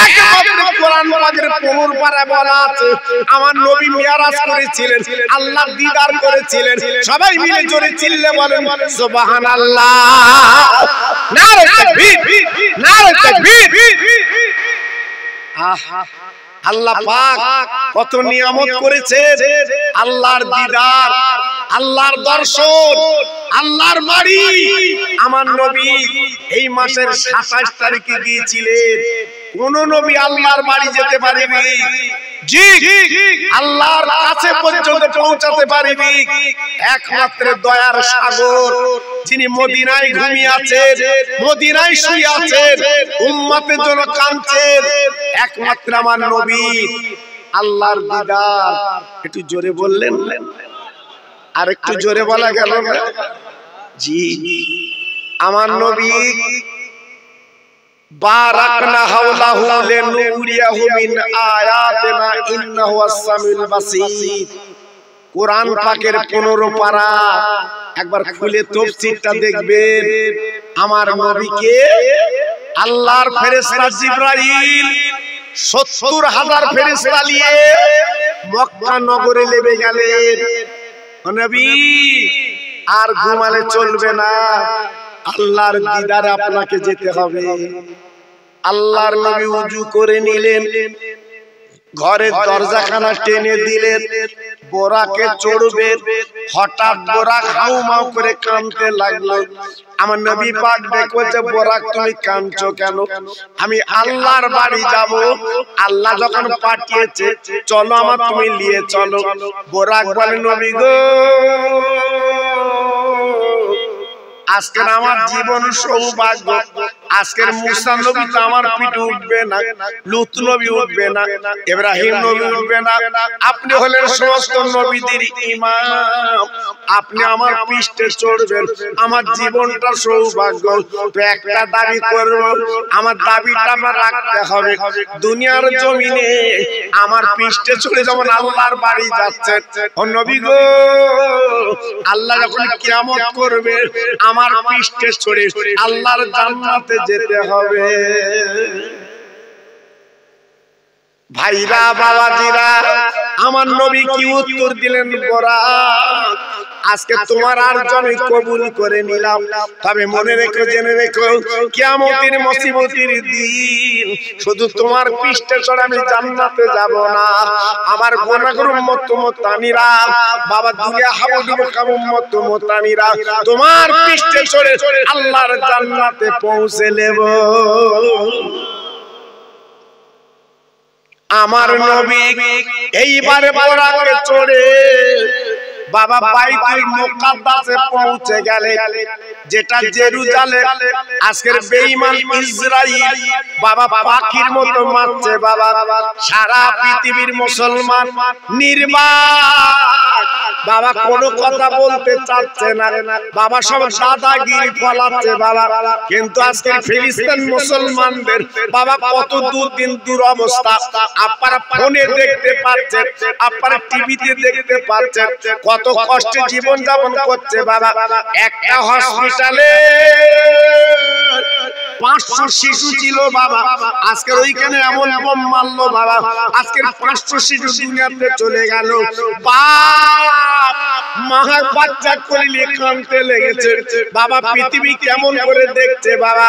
একমাত্র কোরআন পাকের 15 পারা বলা আছে, আমার নবী মিরাজ করেছিলেন, আল্লাহ দিদার করেছিলেন। সবাই মিলে জোরে চিল্লে বলেন সুবহানাল্লাহ, নারে তাকবীর, নারে তাকবীর। আল্লাহ পাক কত নিয়ামত করেছেন, আল্লাহর দিদার, আল্লাহর দর্শন, আল্লাহর বাড়ি। আমার নবী এই মাসের 27 তারিখে গিয়েছিলেন। কোন নবী আল্লাহর বাড়ি যেতে পারেনি, জি আল্লাহর কাছে পর্যন্ত পৌঁছাতে পারেনি। একমাত্র দয়ার সাগর যিনি মদিনায় ঘুমিয়ে আছেন, মদিনায় শুয়ে আছেন, উম্মতের জন্য কাঁদছেন, একমাত্র আমার নবী। আল্লাহর দিদার। একটু জোরে বললেন, আর একটু জোরে বলা গেল না? জি আমার নবী বারাকনা হাওলাহু লিনুরিয়াহু মিন আয়াতিনা ইন্নাহু আস-সামিউল বাসীর। কোরআন পাকের 15 পারা একবার খুলে তাফসীরটা দেখবেন। আমার নবীকে আল্লাহর ফেরেশতা জিবরাইল 70,000 ফেরেশতা নিয়ে মক্কা নগরে নেমে গেলেন। নবী আর ঘুমালে চলবে না, আল্লাহর দিদারে আপনাকে যেতে হবে। আল্লাহর নবী ওযু করে নিলেন, ঘরের দরজাখানা টেনে দিলেন, বোরাকে চড়বেন। হঠাৎ বোরাক হাউমাউ করে কাঁদতে লাগলো। আমার নবী পাক দেখছে, বোরাক তুমি কাঁদছো কেন? আমি আল্লাহর বাড়ি যাব, আল্লাহ যখন পাঠিয়েছে, চলো আমার তুমি নিয়ে চলো। বোরাক বলে, নবী গো আজকের আমার জীবন সৌভাগ্য, আজকের মুসা নবী তো আমার পিঠে উঠবে না, লূত নবী উঠবে না, ইব্রাহিম নবী উঠবে না, আপনি হলেন সমস্ত নবীদের ইমাম, আপনি আমার পৃষ্ঠে চড়বেন, আমার জীবনটা সৌভাগ্য। তো একটা দাবি করব, আমার দাবিটা আমার রাখতে হবে, দুনিয়ার জমিনে আমার পৃষ্ঠে চড়ে যেমন আল্লাহর বাড়ি যাচ্ছে, ও নবী গো আল্লাহ যখন কিয়ামত করবে, আমার পৃষ্ঠে চড়ে আল্লাহর জান্নাতে যেতে হবে। ভাইরা বাবাজিরা, আমার নবী কি উত্তর দিলেন? বোরাক আজকে তোমার আরজ আমি কবুল করে নিলাম, তবে মনে রেখো, জেনে রেখো, কিয়ামতের মুসিবতের দিন শুধু তোমার পৃষ্ঠে চড়ে আমি জান্নাতে যাব না, আমার গুনাহগার উম্মত মুতানিরা, বাবা দুনিয়া হাবুডুবু কাম উম্মত মুতানিরা তোমার পৃষ্ঠে চড়ে আল্লাহর জান্নাতে পৌঁছে নেব। আমার নবী এইবারে বোরাকে চড়ে বাবা বাইতুল মুকাদ্দাসে পৌঁছে গেলে, যেটা জেরুজালেম। আজকের বেঈমান ইসরাইল বাবা পাখির মতো মারছে বাবা, সারা পৃথিবীর মুসলমান নির্বাক বাবা, কোনো কথা বলতে চাচ্ছে না বাবা, সব দাদাগিরি ফলাচ্ছে বাবা। কিন্তু আজকের ফিলিস্তিন মুসলমানদের বাবা কত দুর্দিন দুরবস্থা, আপনারা ফোনে দেখতে পাচ্ছেন, আপনারা টিভিতে দেখতে পাচ্ছেন, কত কষ্টে জীবন যাপন করছে বাবা। একটা হসপিটালে 500 শিশু ছিল বাবা, আজকের ওইখানে এমন বোম মারলো বাবা, আজকের 500 শিশু দুনিয়াতে চলে গেল। বাপ মাহার বাচ্চা কোলে কাঁদতে লেগেছে বাবা পৃথিবী কেমন করে দেখছে বাবা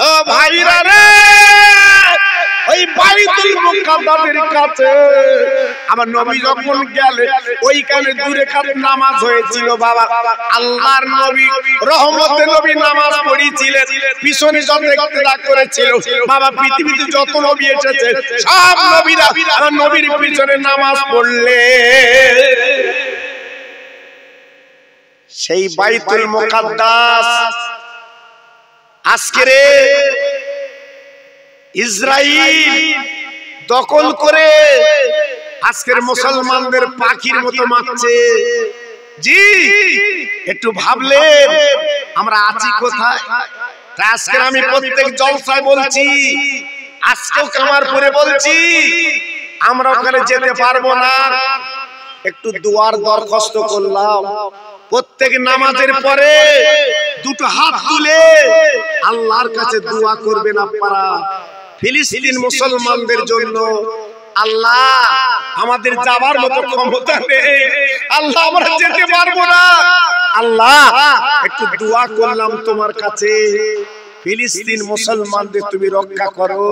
ও ভাইরা রে ওই বাইতুল মুকাদ্দাসের কাছে আমার নবী যখন গেলেন ওইখানে দূরে কাত নামাজ হয়েছিল বাবা আল্লাহর নবী রহমতের নবী নামাজ পড়িয়েছিলেন পিছনে যত ইক্তেদা করেছিল বাবা পৃথিবীতে যত নবী এসেছে সব নবীরা আমার নবীর পিছনে নামাজ পড়লে সেই বাইতুল মুকাদ্দাস আজকে রে ইসরাইল দখল করে আজকের মুসলমানদের পাখির মতো মারছে জি একটু ভাবলেন আমরা আছি কোথায় আজকে আমি প্রত্যেক জলসায় বলছি আজকেও কামারপুরে বলছি আমরা ওখানে যেতে পারবো না একটু দুয়ার দরখাস্ত করলাম প্রত্যেক নামাজের পরে দুটো হাত তুলে আল্লাহর কাছে দোয়া করবেন আপনারা ফিলিস্তিন মুসলমানদের জন্য আল্লাহ আমাদের যাবার মতো ক্ষমতা নেই আল্লাহ আমরা যেতে পারবো না আল্লাহ একটু দোয়া করলাম তোমার কাছে ফিলিস্তিন মুসলমানদের তুমি রক্ষা করো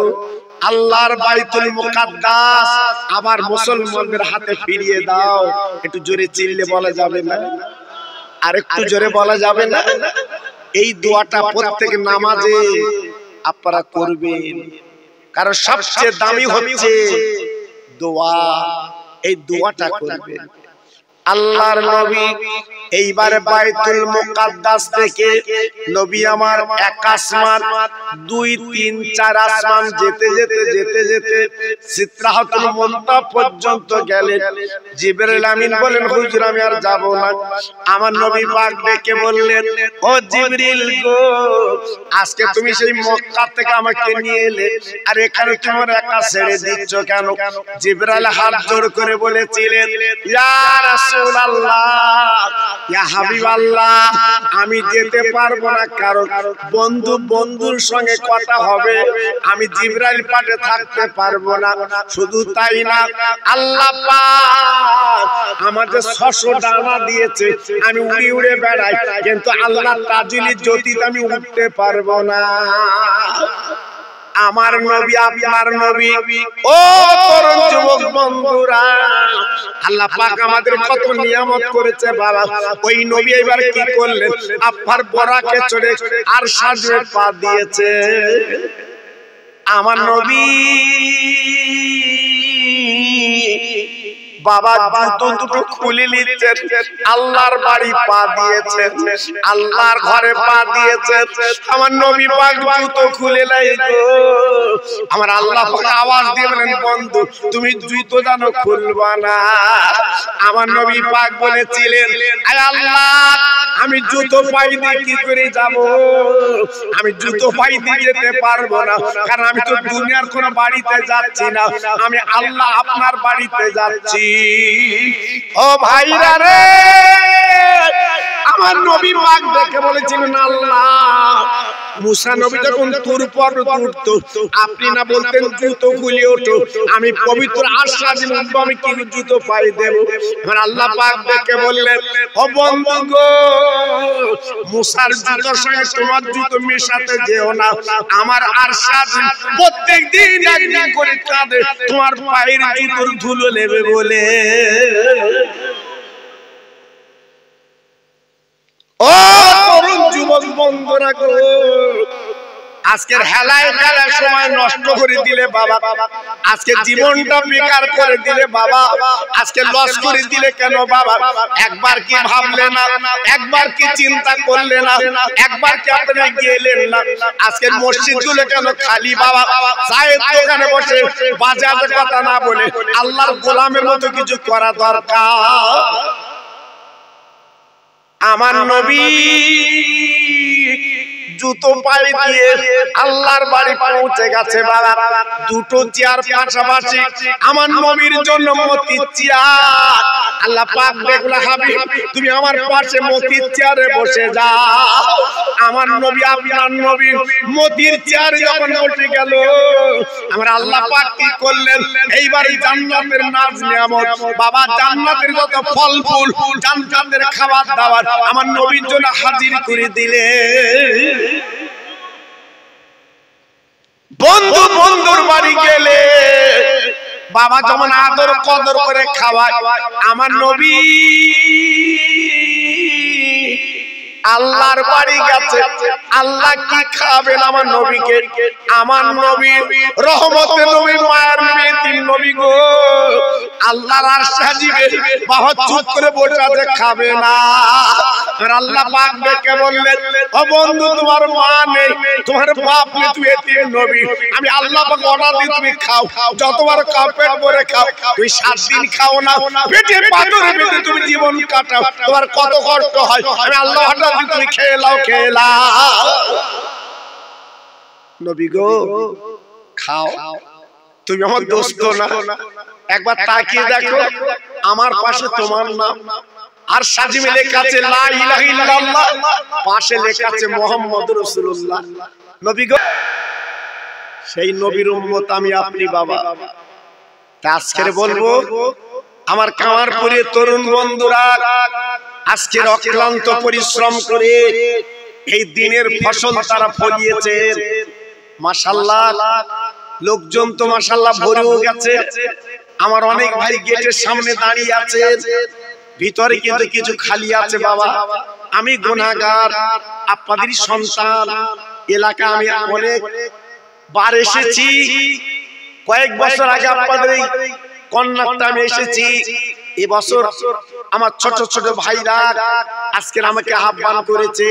আল্লাহর বাইতুল মুকাদ্দাস আবার মুসলমানদের হাতে ফিরিয়ে দাও একটু জোরে চিল্লে বলা যাবে না আর একটু জোরে বলা যাবে না এই দোয়াটা প্রত্যেক নামাজে আপনারা করবেন কারণ সবচেয়ে দামি হচ্ছে দোয়া এই দোয়াটা করবেন আল্লাহর নবী এইবারে বাইতুল মুকাদ্দাস থেকে নবী আমার এক আসমান 2 3 4 আসমান যেতে যেতে যেতে যেতে সিদরাতুল মুনতাহা পর্যন্ত গেলেন জিবরাইল আমিন বলেন হুজুর আমি আর যাব না আমার নবী পাক ডেকে বললেন ও জিবরিল গো আজকে তুমি সেই মক্কা থেকে আমাকে নিয়ে এলে আর এখানে তোমার একা ছেড়ে দিচ্ছ কেন জিবরাইল হাত জোড় করে বলেছিলেন ইয়া রাসূলুল্লাহ ইয়া হাবিবাল্লাহ আমি যেতে পারবো না কারণ বন্ধুর সঙ্গে কথা হবে আমি জিবরাইল পাঠে থাকতে পারবো না শুধু তাই না আল্লাহ পাক আমাদের 600 ডানা দিয়েছে আমি উড়ে উড়ে বেড়াই কিন্তু আল্লাহ তাজিলি জ্যোতিতে আমি উঠতে পারবো না আমার নবী আপনার নবী ও তরুণ যুবক বন্ধুরা আল্লাহ পাক আমাদের কত নিয়ামত করেছে বাবা ওই নবী এবার কি করলেন আপনার বরাকে চড়ে আর সাজে পা দিয়েছে আমার নবী বাবা জুতো দুটো খুলে নিচ্ছেন আল্লাহর বাড়ি পা দিয়েছেন আল্লাহর ঘরে পা দিয়েছেন আমার নবী পাক জুতো খুলে নাই গো আমার আল্লাহ পাক আওয়াজ দিয়ে বলেন বন্ধু তুমি জুতো জানো খুলবা না আমার নবী পাক বলেছিলেন আয় আল্লাহ আমি জুতো পাই দিয়ে কি করে যাব আমি জুতো পাই দিয়ে যেতে পারবো না কারণ আমি তো দুনিয়ার কোন বাড়িতে যাচ্ছি না আমি আল্লাহ আপনার বাড়িতে যাচ্ছি ও ভাইরা রে আমার নবী পাক দেখে বলেছিলেন আল্লাহ মুসা নবী যখন তুর পর্বত উঠতো আপনি না বলতেন জুতো খুলে ওঠো আমি পবিত্র আশ্বাস দিব আমি কি জুতো পাই দেব আর আল্লাহ পাক দেখে বললেন ও বন্ধু গো মুসার জুতোর সঙ্গে তোমার জুতো মেশাতে যেও না আমার আশ্বাস প্রত্যেকদিন একদিন করে কাঁদে তোমার পায়ের জুতোর ধুলো নেবে বলে ও তরুণ যুবক বন্ধুরা গো আজকের হেলায় খেলার সময় নষ্ট করে দিলে বাবা আজকে জীবনটা বেকার করে দিলে বাবা আজকে লস করে দিলে কেন বাবা একবার কি ভাবলে না একবার কি চিন্তা করলে না একবার কি আপনি গেলেন না আজকে মসজিদগুলো কেন খালি বাবা চায়ের দোকানে বসে বাজারের কথা না বলে আল্লাহর গোলামের মতো কিছু করা দরকার আমার নবী জুতো পায়ে দিয়ে আল্লাহর বাড়ি পৌঁছে গেছে বাবা। দুটো চেয়ার পাশাপাশি আমার নবীর জন্য মতির চেয়ার। আল্লাহ পাক দেখলা হাবিব তুমি আমার পাশে মতির চেয়ারে বসে যাও। আমার নবী আপনার নবী মতির চেয়ারে যখন বসে গেল, আমার আল্লাহ পাক কি করলেন, এইবার জান্নাতের নাজ নিয়ামত বাবা, জান্নাতের যত ফল ফুল, জান্নাতের খাবার দাবার আমার নবীর জন্য হাজির করে দিলেন। বন্ধু বন্ধুর বাড়ি গেলে বাবা যেমন আদর কদর করে খাওয়ায়, আমার নবী আল্লাহর বাড়ি গেছে, আল্লাহ কি খাবেন আমার নবীকে? আমার নবী রহমতের নবী, মায়ের মেয়ে নবী গো, আল্লাহর আরশ সাজিবে বাবা, চুপ করে বসে আছে, খাবে না। আর আল্লাহ পাক ডেকে বললেন, ও বন্ধু তোমার মা নেই, তোমার বাপ নেই, তুমি এতিম নবী, আমি আল্লাহ পাক অর্ডার দিই তুমি খাও, যতবার খাও পেট ভরে খাও, তুই 7 দিন খাও না, পেটে পাথর বেঁধে তুমি জীবন কাটাও, তোমার কত কষ্ট হয়, আমি আল্লাহ অর্ডার দিই তুমি খেয়ে লাও, খেয়ে লাও। নবী গো খাও, তুমি আমার দোস্ত না, একবার তাকিয়ে দেখো আমার পাশে তোমার নাম, আর সাজিমে লেখা আছে লা ইলাহা ইল্লাল্লাহ, পাশে লেখা আছে মুহাম্মদুর রাসূলুল্লাহ। নবী গো সেই নবীর উম্মত আমি আপনি বাবা। তা আজকে বলবো আমার কামারপুরে তরুণ বন্ধুরা আজকের অক্লান্ত পরিশ্রম করে এই দিনের ফসল তারা ফলিয়েছে, মাশাআল্লাহ। লোকজন তো মাশাআল্লাহ ভরেও গেছে। আমার অনেক ভাই গেটের সামনে দাঁড়িয়ে আছে, ভিতরে কিন্তু কিছু খালি আছে বাবা। আমি গুনাহগার, আপনাদের সন্তান, এলাকা আমি অনেক বার এসেছি, কয়েক বছর আগে আপনাদের এই কন্যাটা আমি এসেছি। এবছর আমার ছোট ছোট ভাইরা আজকে আমাকে আহ্বান করেছে।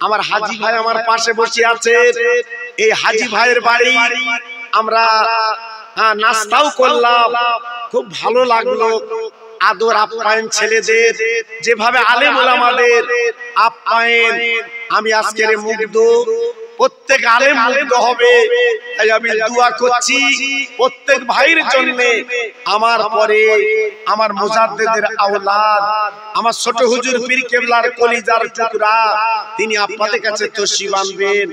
আমার হাজী ভাই আমার পাশে বসে আছে, এই হাজী ভাইয়ের বাড়ি আমরা নাস্তাও করলাম, খুব ভালো লাগলো। আদর আপ্যায়ন ছেলেদের, যেভাবে আলেম ওলামাদের আপ্যায়ন, আমি আজকের মুগ্ধ। প্রত্যেক আলেম মুগ্ধ হবে, তাই আমি দোয়া করছি প্রত্যেক ভাইয়ের জন্য। আমার পরে আমার মুজাদ্দিদের আওলাদ, আমার ছোট হুজুর পীর কেবলার কলিজার টুকরা, তিনি আপনাদের কাছে তশরিফ আনবেন।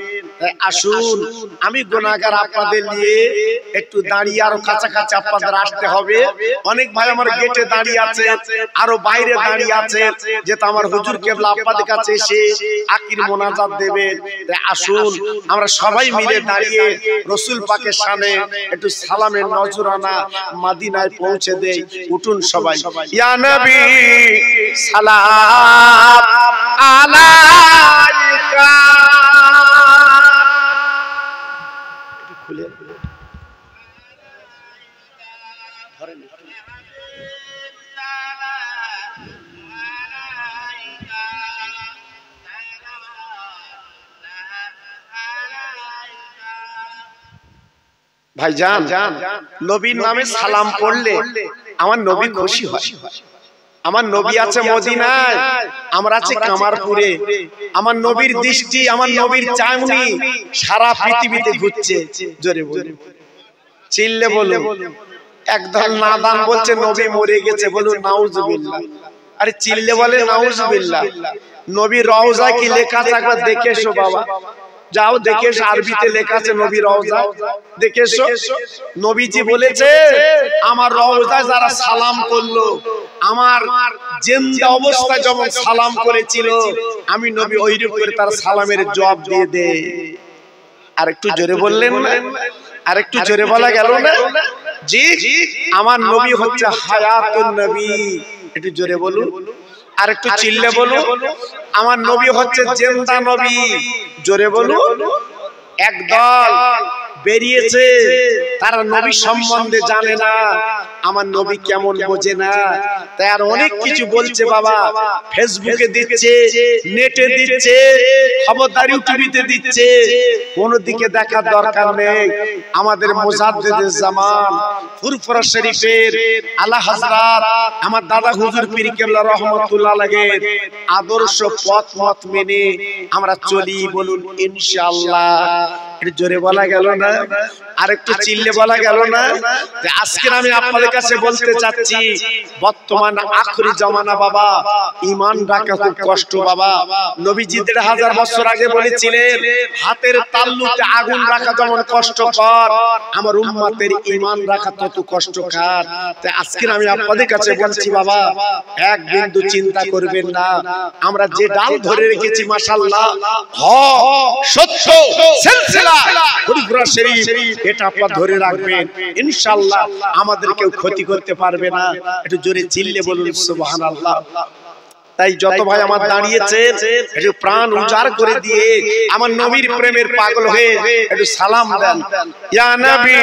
আসুন, আমি গুনাহগার আপনাদের নিয়ে একটু দাঁড়িয়ে আরো কাছাকাছি আপনাদের আসতে হবে। অনেক ভাই আমার গেটে দাঁড়িয়ে আছে, আরো বাইরে দাঁড়িয়ে আছে, যেটা আমার হুজুর কেবলা আপনাদের কাছে এসে আকির মোনাজাত দেবেন। আসুন আমরা সবাই মিলে দাঁড়িয়ে রাসূল পাকের শানে একটু সালামের নজরানা মদিনায় পৌঁছে দেই। উঠুন সবাই, ইয়া নবী সালাম আলাইকা। খুলে ধরেন ভাইজান, নবীর নামে সালাম পড়লে আমার নবী খুশি হয়। আমার নবী আছে মদিনায়, আমরা আছি কামারপুরে। আমার নবীর দৃষ্টি, আমার নবীর চাউনি সারা পৃথিবীতে ঘুরছে। জোরে বলুন, চিল্লে বলুন। একদল নাদান বলছে নবী মরে গেছে, বলুন নাউজুবিল্লাহ। আরে চিল্লে বলে নাউজুবিল্লাহ। নবীর রওজা কি লেখা আছে একবার দেখে এসো বাবা, যাও দেখে এসো, আরবিতে লেখা আছে নবীর রওজা, দেখে এসো। নবীজি বলেছে আমার রওজায় যারা সালাম করলো, আমার জিন্দা অবস্থায় যখন সালাম করেছিল, আমি নবী ওইরূপ করে তার সালামের জবাব দিয়ে দে। আর একটু জোরে বললেন না? আর একটু জোরে বলা গেল না? জি, আমার নবী হচ্ছে হায়াতুন নবী। একটু জোরে বলুন, আর একটু চিল্লে বলুন। আমার নবী হচ্ছে জিন্দা নবী। জোরে বলুন। একদল বেরিয়েছে, তারা নবী সম্বন্ধে জানে না, আমার নবী কেমন বোঝে না, তাই আর অনেক কিছু বলছে বাবা, ফেসবুকে দিচ্ছে, নেটে দিচ্ছে, খবরদারি টিভিতে দিচ্ছে, কোন দিকে দেখার দরকার নেই। আমাদের মুজাদ্দিদুজ জামান ফুরফুরা শরীফের আলা হযরত আমার দাদা হুজুর পীর কেবলা রহমাতুল্লাহ আলাইহির আদর্শ পথ মত মেনে আমরা চলি, বলুন ইনশাআল্লাহ। একটু জোরে বলা গেল না, আর একটু চিল্লে বলা গেল না। আজকে আমি আপনাদের কাছে বলতে চাচ্ছি, বর্তমান আখরি জামানা বাবা, ঈমান রাখা খুব কষ্ট বাবা। নবীজি ১৫০০ বছর আগে বলেছিলেন, হাতের তালুতে আগুন রাখা যেমন কষ্টকর, আমার উম্মতের ঈমান রাখা তত কষ্টকর। তাই আজকে আমি আপনাদের কাছে বলছি বাবা, এক বিন্দু চিন্তা করবেন না, আমরা যে ডাল ধরে রেখেছি মাশাআল্লাহ, সত্য সিলসিলা ফুরফুরা শরীফ, এটা আপনারা ধরে রাখবেন ইনশাআল্লাহ, আমাদের কেউ ক্ষতি করতে পারবে না। একটু জোরে চিল্লে বলুন সুবহানাল্লাহ। তাই যত ভাই আমার দাঁড়িয়েছে, একটু প্রাণ উজাড় করে দিয়ে আমার নবীর প্রেমের পাগল হয়ে একটু সালাম দেন, ইয়া নবী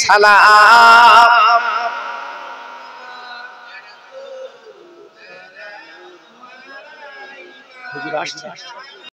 সালাম। হুজুর আসছে।